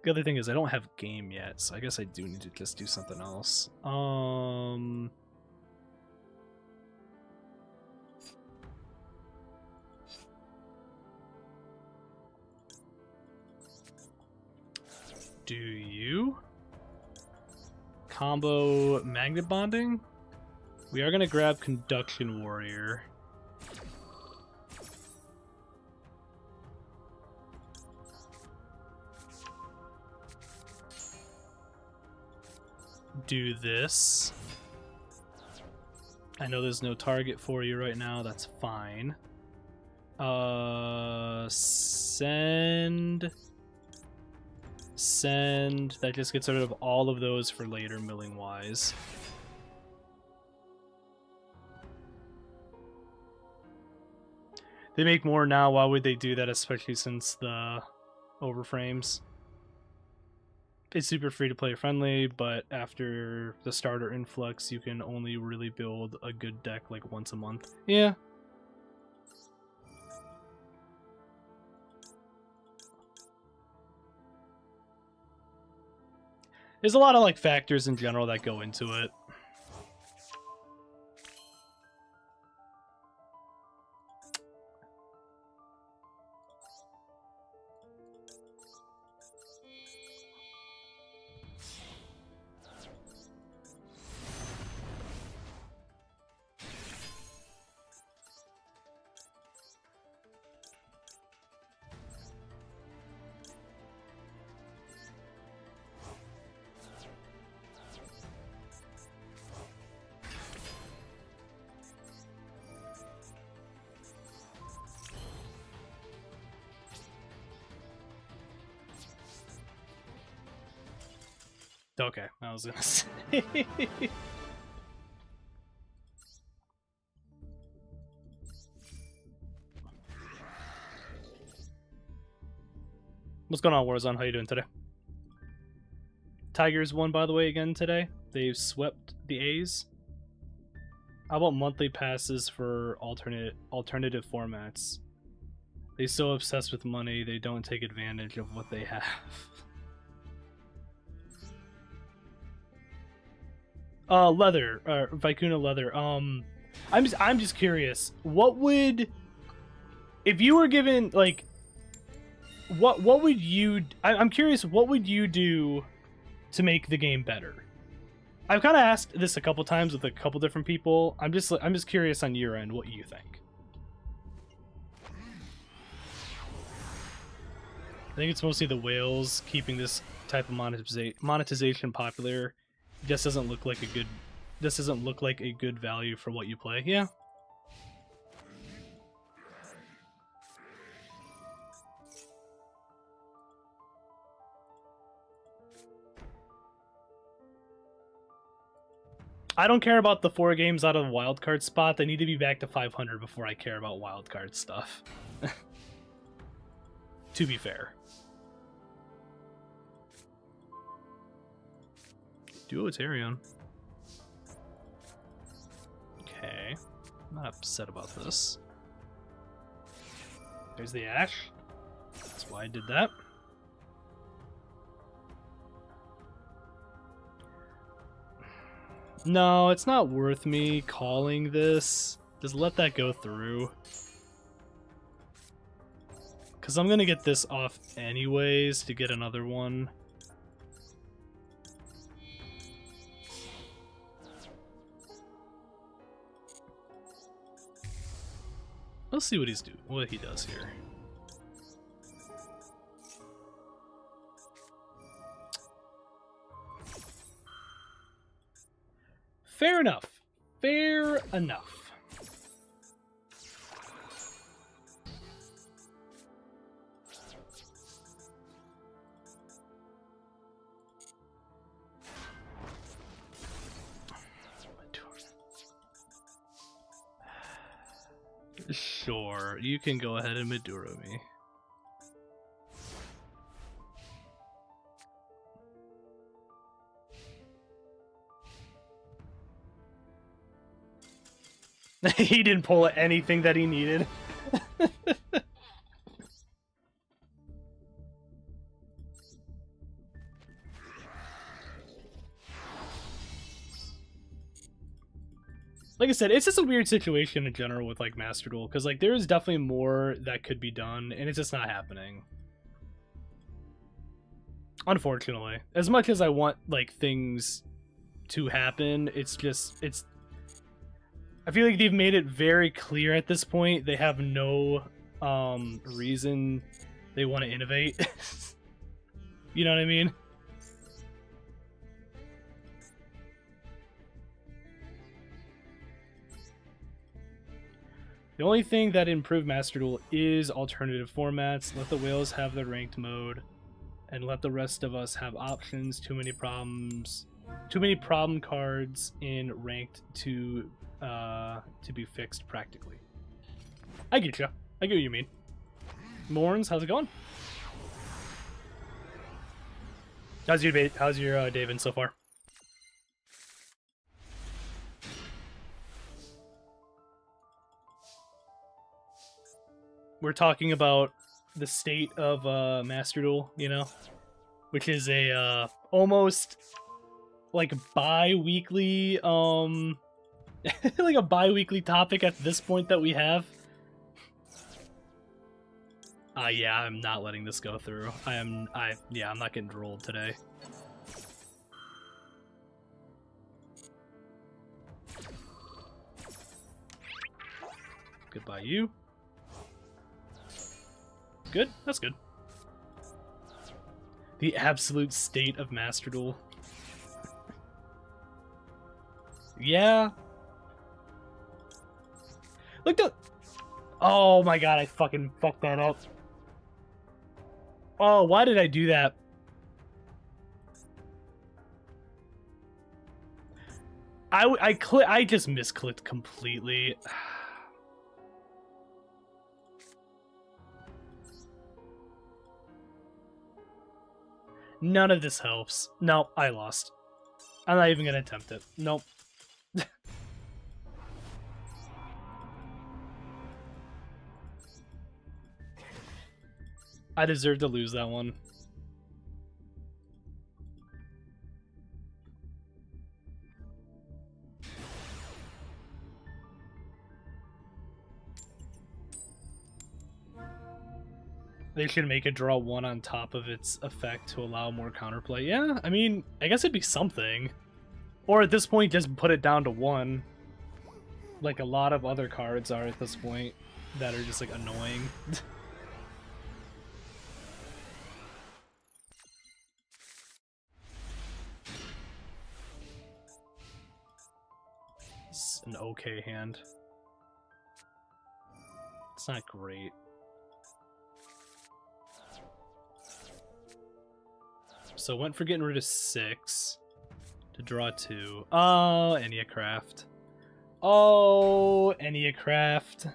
The other thing is I don't have game yet, so I guess I do need to just do something else. Do you? Combo Magnet Bonding? We are going to grab Conduction Warrior. Do this. I know there's no target for you right now, that's fine. Send. That just gets rid of all of those for later milling wise. They make more now. Why would they do that, especially since the overframes? It's super free to play friendly, but after the starter influx, you can only really build a good deck like once a month. Yeah. There's a lot of like factors in general that go into it. Okay, I was gonna say. What's going on, Warzone? How you doing today? Tigers won, by the way, again today. They've swept the A's. How about monthly passes for alternative formats? They so obsessed with money, they don't take advantage of what they have. Leather, Vicuna leather. I'm just curious. What would, if you were given like, what would you? I'm curious. What would you do to make the game better? I've kind of asked this a couple times with a couple different people. I'm just curious on your end what you think. I think it's mostly the whales keeping this type of monetization popular. Just doesn't look like a good. This doesn't look like a good value for what you play. Yeah. I don't care about the 4 games out of the wildcard spot. They need to be back to 500 before I care about wildcard stuff. To be fair. Duotarian. Okay. I'm not upset about this. There's the Ash. That's why I did that. No, it's not worth me calling this. Just let that go through. Because I'm going to get this off anyways to get another one. Let's see what what he does here. Fair enough. Fair enough. Sure, you can go ahead and Maduro me. He didn't pull anything that he needed. Like I said, it's just a weird situation in general with like Master Duel, because like there is definitely more that could be done, and it's just not happening. Unfortunately, as much as I want like things to happen, it's I feel like they've made it very clear at this point they have no reason they want to innovate. You know what I mean? The only thing that improved Master Duel is alternative formats. Let the whales have their ranked mode, and let the rest of us have options. Too many problems. Too many problem cards in ranked to be fixed practically. I get you. I get what you mean. Morns, how's it going? How's your day been so far? We're talking about the state of Master Duel, you know, which is a almost like bi-weekly like a bi-weekly topic at this point that we have. Yeah, I'm not letting this go through. I'm not getting drolled today. Goodbye, you. Good? That's good. The absolute state of Master Duel. Yeah. Look at... Oh my god, I fucking fucked that up. Oh, why did I do that? I just misclicked completely. None of this helps. Nope, I lost. I'm not even gonna attempt it. Nope. I deserve to lose that one. They should make it draw 1 on top of its effect to allow more counterplay. Yeah, I mean, I guess it'd be something. Or at this point, just put it down to 1. Like a lot of other cards are at this point that are just like annoying. It's an okay hand. It's not great. So went for getting rid of 6 to draw 2. Oh, Enneacraft. Oh, Enneacraft.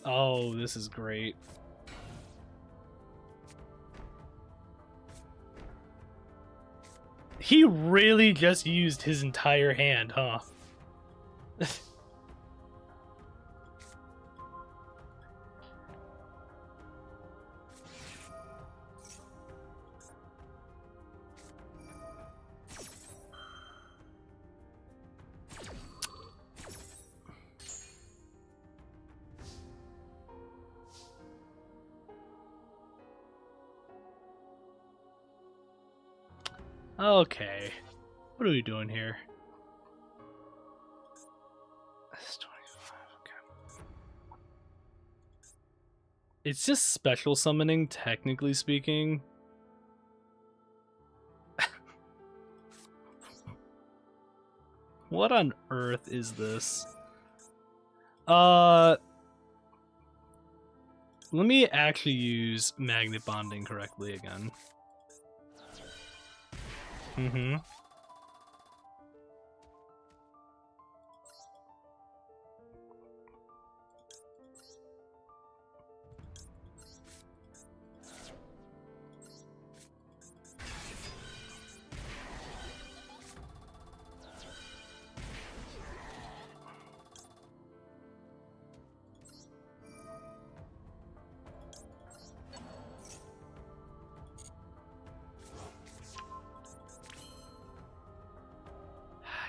Oh, this is great. He really just used his entire hand, huh? Okay. What are we doing here? That's 25, okay. It's just special summoning, technically speaking. What on earth is this? Let me actually use magnet bonding correctly again. Mm-hmm.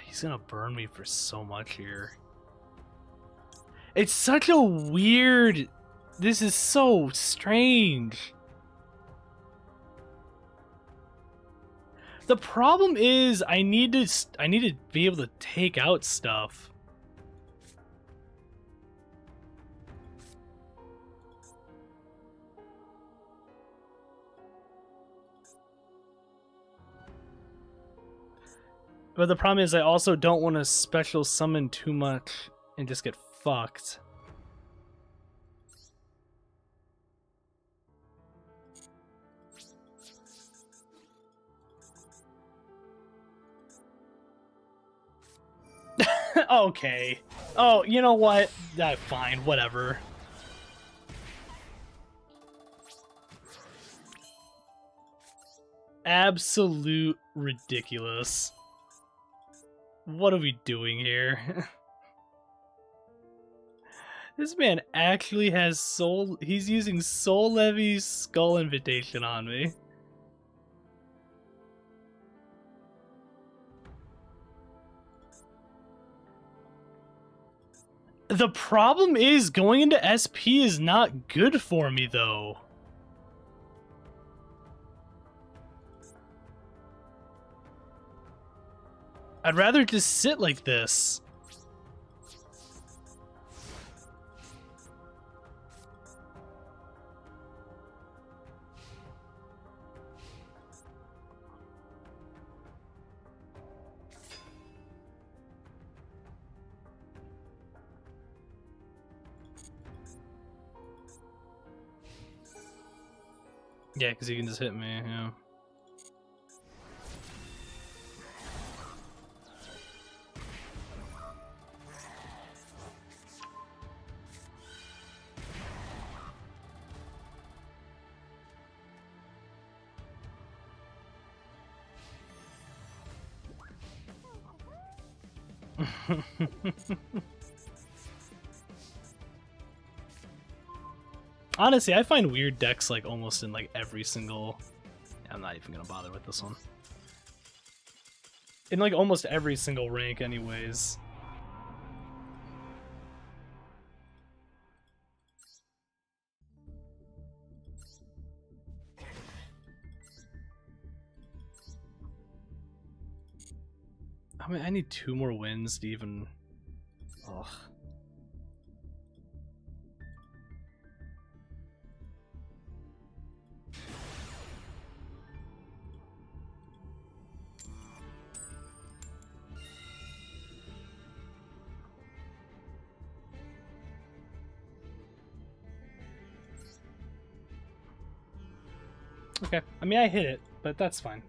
He's gonna burn me for so much here. It's such a weird... This is so strange. The problem is I need to be able to take out stuff. But the problem is I also don't want to special summon too much and just get fucked. Okay. Oh, you know what? Fine, whatever. Absolute ridiculous. What are we doing here? This man actually has soul... He's using Soul Levy's Skull Invitation on me. The problem is going into SP is not good for me, though. I'd rather just sit like this. Yeah, because he can just hit me, yeah. Honestly, I find weird decks like almost in like every single... I'm not even gonna bother with this one. In like almost every single rank anyways. I mean, I need 2 more wins to even... Ugh. Okay, I mean, I hit it, but that's fine.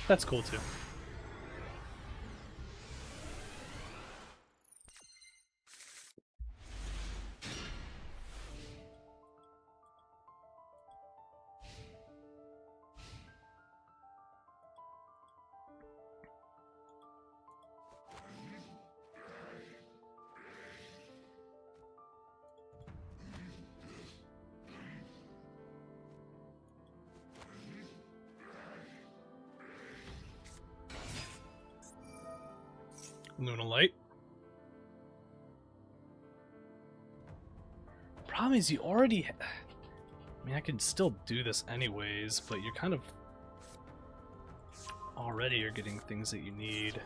That's cool too. Luna Light. Problem is, you already... I mean, I can still do this anyways, but you're kind of... already are getting things that you need.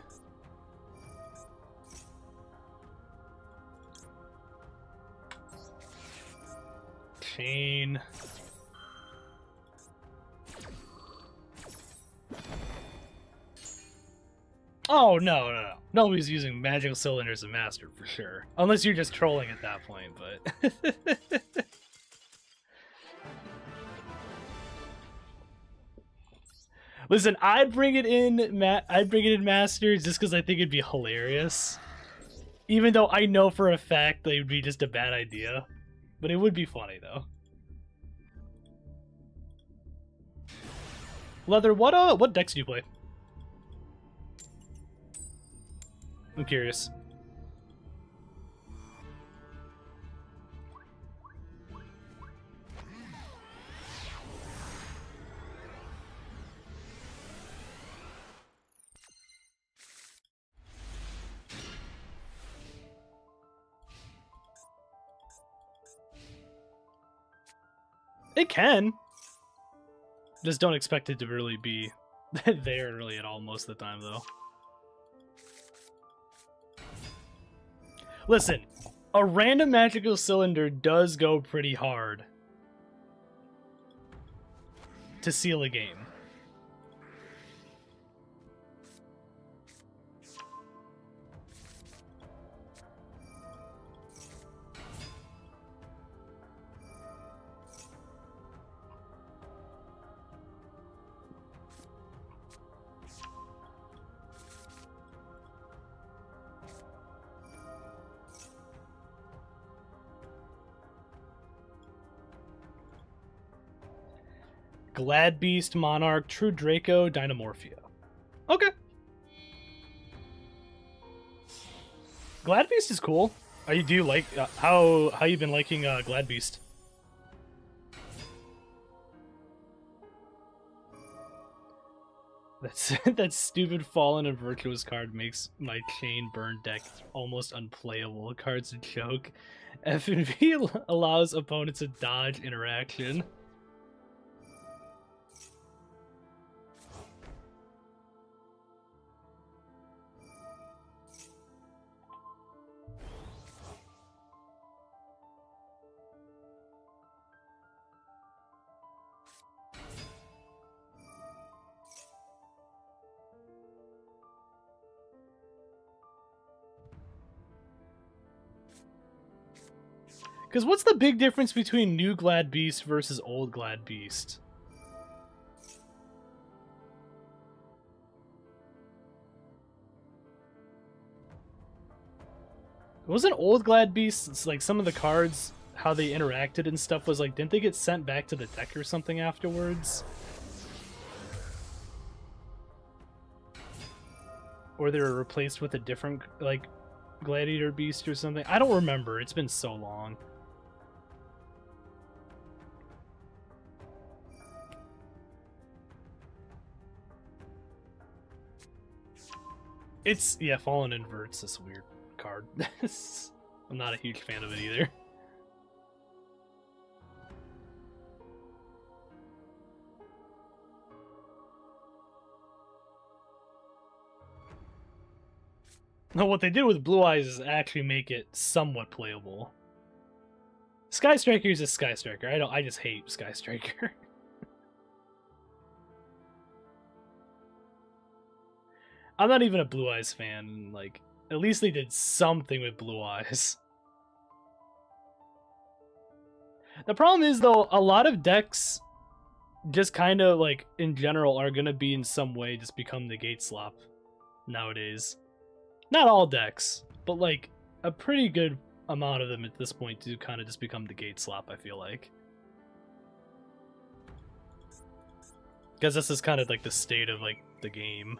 Chain. Oh, no. Nobody's using magical cylinders and master for sure. Unless you're just trolling at that point, but... Listen, I'd bring it in masters just because I think it'd be hilarious. Even though I know for a fact that it would be just a bad idea. But it would be funny, though. Leather, what decks do you play? I'm curious. It can. Just don't expect it to really be there really at all most of the time, though. Listen, a random magical cylinder does go pretty hard to seal a game. Glad Beast, Monarch, True Draco, Dynamorphia. Okay. Glad Beast is cool. Do you like how you been liking Glad Beast? That stupid Fallen and Virtuous card makes my Chain Burn deck almost unplayable. Card's a joke. F&V allows opponents to dodge interaction. Because what's the big difference between new Glad Beast versus old Glad Beast? Wasn't old Glad Beast, like some of the cards, how they interacted and stuff was like, didn't they get sent back to the deck or something afterwards? or they were replaced with a different like gladiator beast or something. I don't remember. It's been so long. It's, yeah, Fallen Inverts is a weird card. I'm not a huge fan of it either. No, what they did with Blue Eyes is actually make it somewhat playable. Sky Striker is a Sky Striker. I just hate Sky Striker. I'm not even a Blue Eyes fan. Like, at least they did something with Blue Eyes. The problem is, though, a lot of decks just kind of, like, in general, are going to be in some way just become the gate slop nowadays. Not all decks, but, like, a pretty good amount of them at this point do kind of just become the gate slop, I feel like. Because this is kind of, like, the state of, like, the game.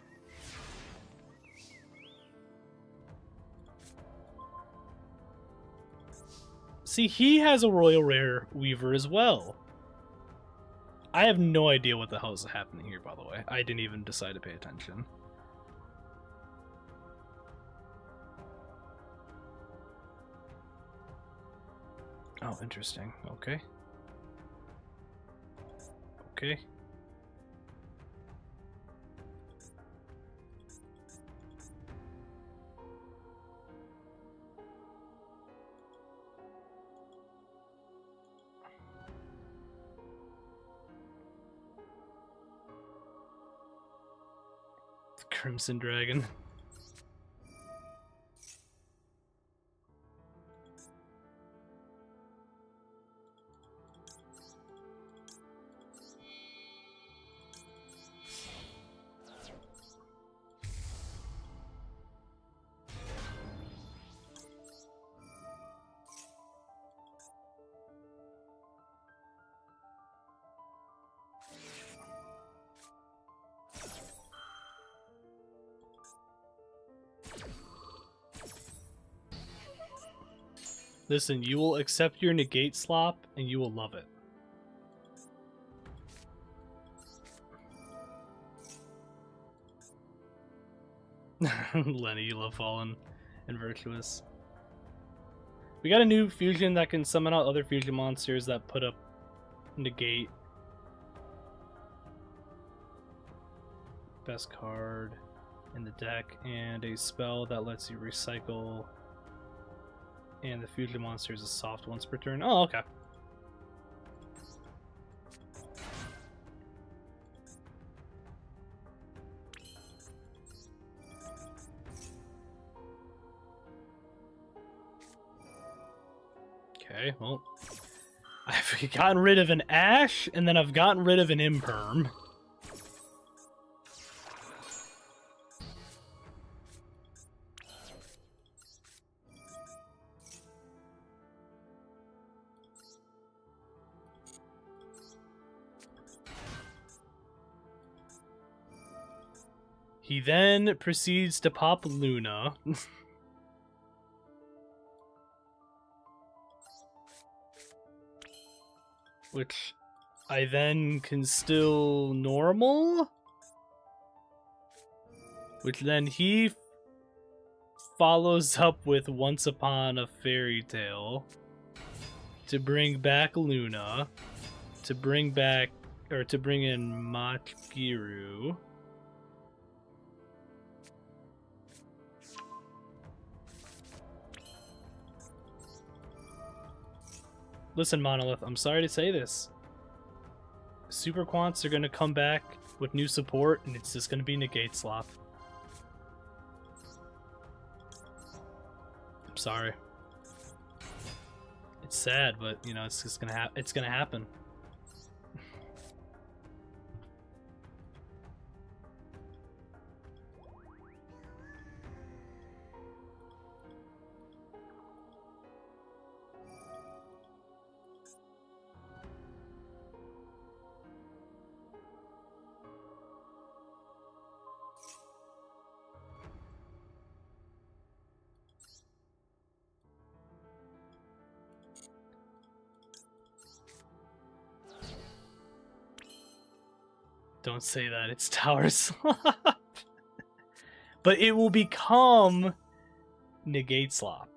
See, he has a Royal Rare Weaver as well. I have no idea what the hell is happening here, by the way. I didn't even decide to pay attention. Oh, interesting. Okay. Okay. Crimson Dragon. Listen, you will accept your negate slop and you will love it. Lenny, you love Fallen and Virtuous. We got a new fusion that can summon out other fusion monsters that put up negate. Best card in the deck, and a spell that lets you recycle. And the fusion monster is a soft once per turn. Oh, okay. Okay, well, I've gotten rid of an Ash, and then I've gotten rid of an Imperm. He then proceeds to pop Luna. Which I then can still normal? Which then he follows up with Once Upon a Fairy Tale to bring back Luna, to bring back, or to bring in Machiru. Listen, Monolith, I'm sorry to say this. Super Quants are going to come back with new support, and it's just going to be negate slop. I'm sorry. It's sad, but you know it's just gonna it's gonna happen. Don't say that, it's Tower Slop. But it will become Negate Slop.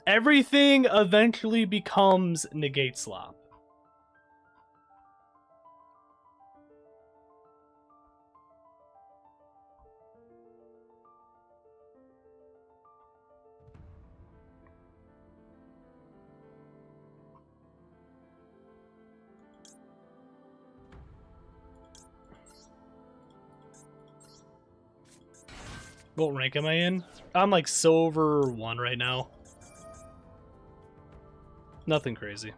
Everything eventually becomes Negate Slop. What rank am I in? I'm like Silver 1 right now. Nothing crazy.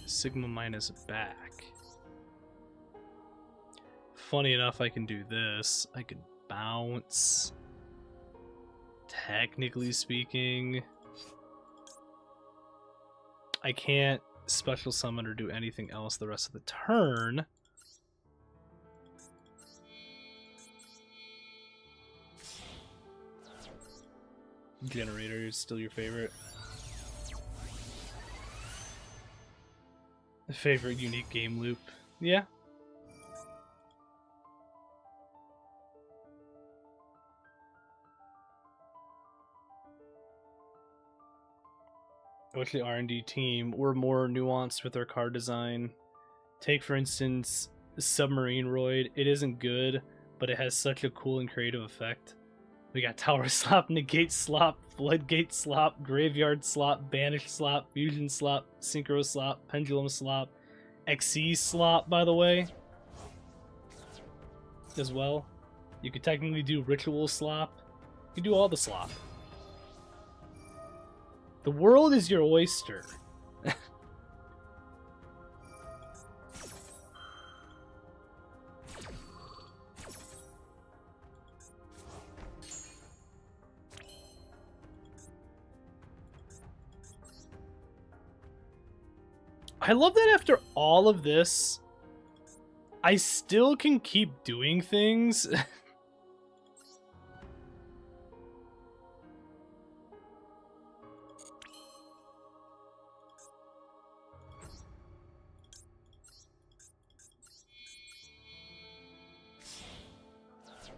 Sigma minus back. Funny enough, I can do this. I can bounce. Technically speaking, I can't special summon or do anything else the rest of the turn. Generator is still your favorite. Favorite unique game loop. Yeah. With the R&D team, we're more nuanced with our card design. Take, for instance, Submarine Roid. It isn't good, but it has such a cool and creative effect. We got Tower Slop, Negate Slop, Floodgate Slop, Graveyard Slop, Banish Slop, Fusion Slop, Synchro Slop, Pendulum Slop, XC Slop, by the way, as well. You could technically do Ritual Slop. You could do all the slop. The world is your oyster. I love that after all of this, I still can keep doing things.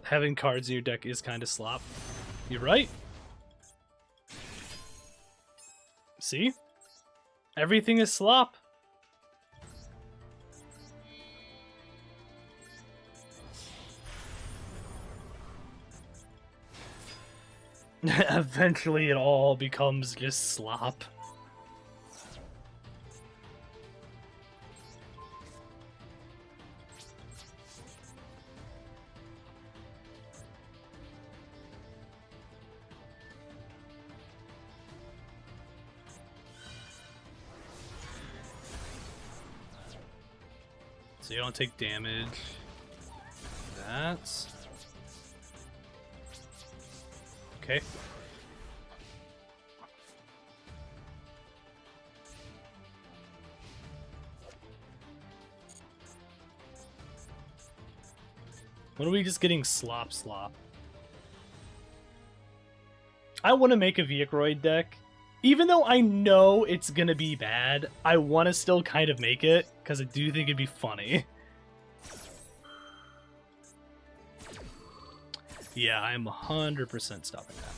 Having cards in your deck is kind of slop. You're right. See? Everything is slop. Eventually it all becomes just slop. So you don't take damage. That's... okay. When are we just getting slop? I want to make a Viacroid deck. Even though I know it's gonna be bad, I want to still kind of make it, because I do think it'd be funny. Yeah, I'm 100% stopping that.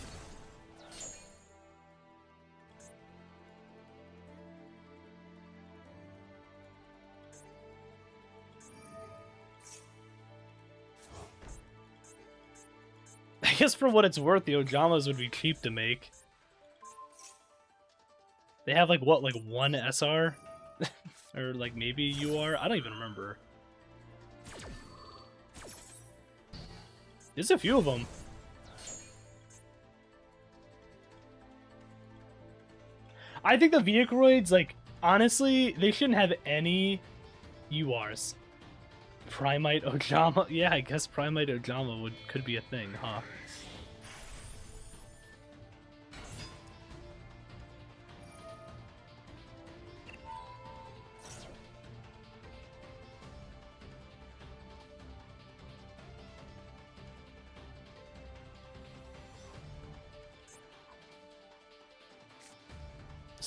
I guess for what it's worth, the Ojamas would be cheap to make. They have like what, like one SR? Or like maybe UR? I don't even remember. There's a few of them. I think the Viacroids, like, honestly, they shouldn't have any URs. Primite Ojama? Yeah, I guess Primite Ojama could be a thing, huh?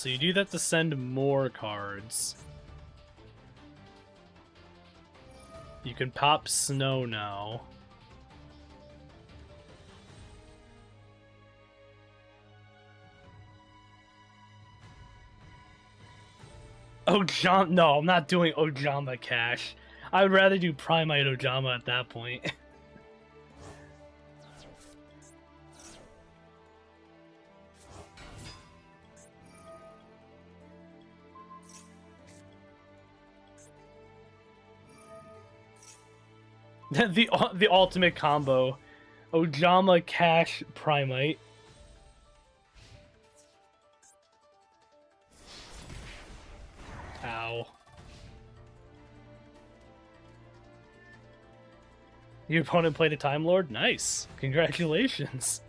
So you do that to send more cards. You can pop Snow now. Ojama, no, I'm not doing Ojama Cash. I would rather do Primite Ojama at that point. the ultimate combo. Ojama Cash Primite. Ow. Your opponent played a Time Lord? Nice. Congratulations.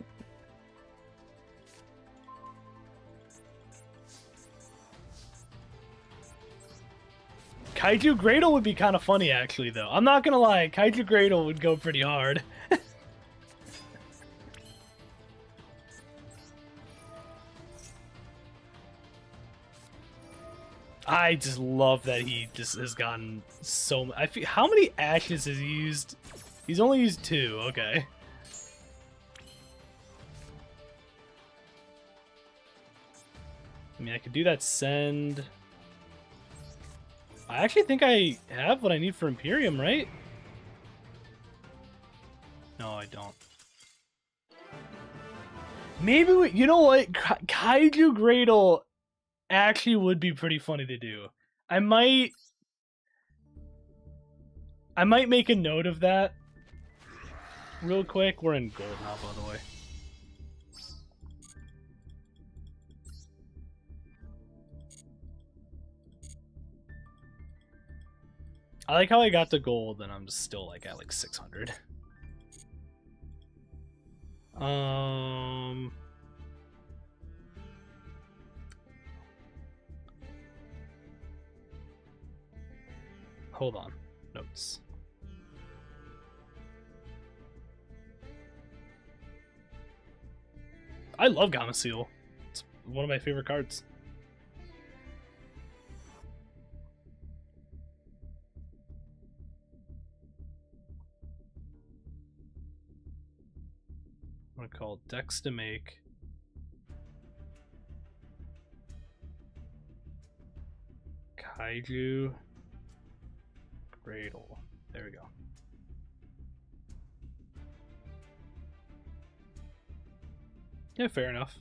Kaiju Gradle would be kind of funny, actually, though. I'm not gonna lie, Kaiju Gradle would go pretty hard. I just love that he just has gotten so much. How many ashes has he used? He's only used 2, okay. I mean, I could do that send. I actually think I have what I need for Imperium, right? No, I don't. Maybe we, you know what? Kaiju Gradle actually would be pretty funny to do. I might make a note of that real quick. We're in gold now, by the way. I like how I got the gold and I'm still like at like 600. Hold on. Notes. I love Gameciel. It's one of my favorite cards. I'm gonna call Dex to make. Kaiju Gradle. There we go. Yeah, fair enough.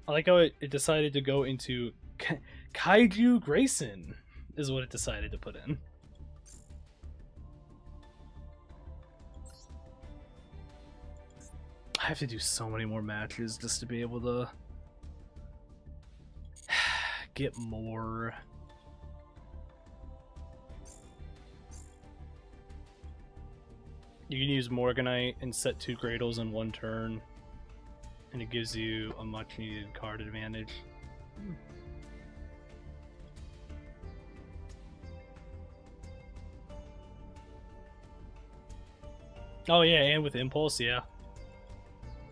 I like how it decided to go into Kaiju Grayson is what it decided to put in. I have to do so many more matches just to be able to get more. You can use Morganite and set 2 Gradles in 1 turn, and it gives you a much needed card advantage. Oh yeah, and with Impulse, yeah.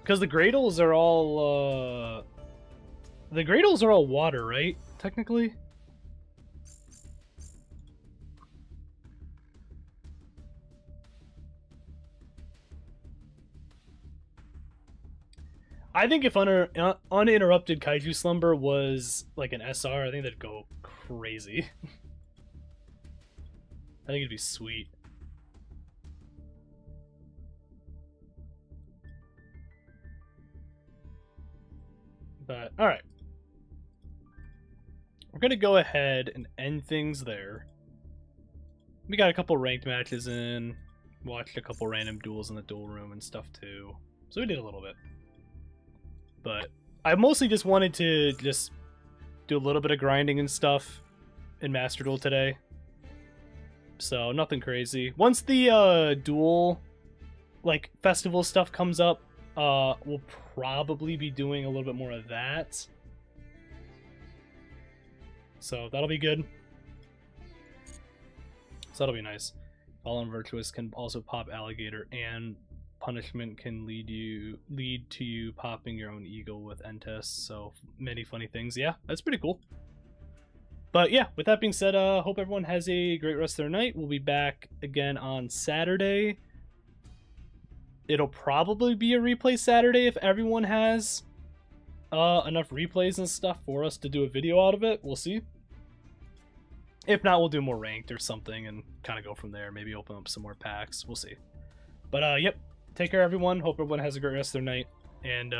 Because the Gradles are all water, right? Technically. I think if uninterrupted Kaiju Slumber was like an SR, I think that'd go crazy. I think it'd be sweet. But, alright. We're going to go ahead and end things there. We got a couple ranked matches in. Watched a couple random duels in the duel room and stuff too. So we did a little bit. But I mostly just wanted to just do a little bit of grinding and stuff in Master Duel today. So nothing crazy. Once the duel, like, festival stuff comes up, we'll probably be doing a little bit more of that. So that'll be good. So that'll be nice. Fallen Virtuous can also pop Alligator and punishment can lead to you popping your own eagle with end tests. So many funny things. Yeah, that's pretty cool. But yeah, with that being said, hope everyone has a great rest of their night. We'll be back again on Saturday. It'll probably be a replay Saturday if everyone has enough replays and stuff for us to do a video out of it. We'll see. If not, we'll do more ranked or something and kind of go from there. Maybe open up some more packs. We'll see. But yep, take care everyone. Hope everyone has a great rest of their night. And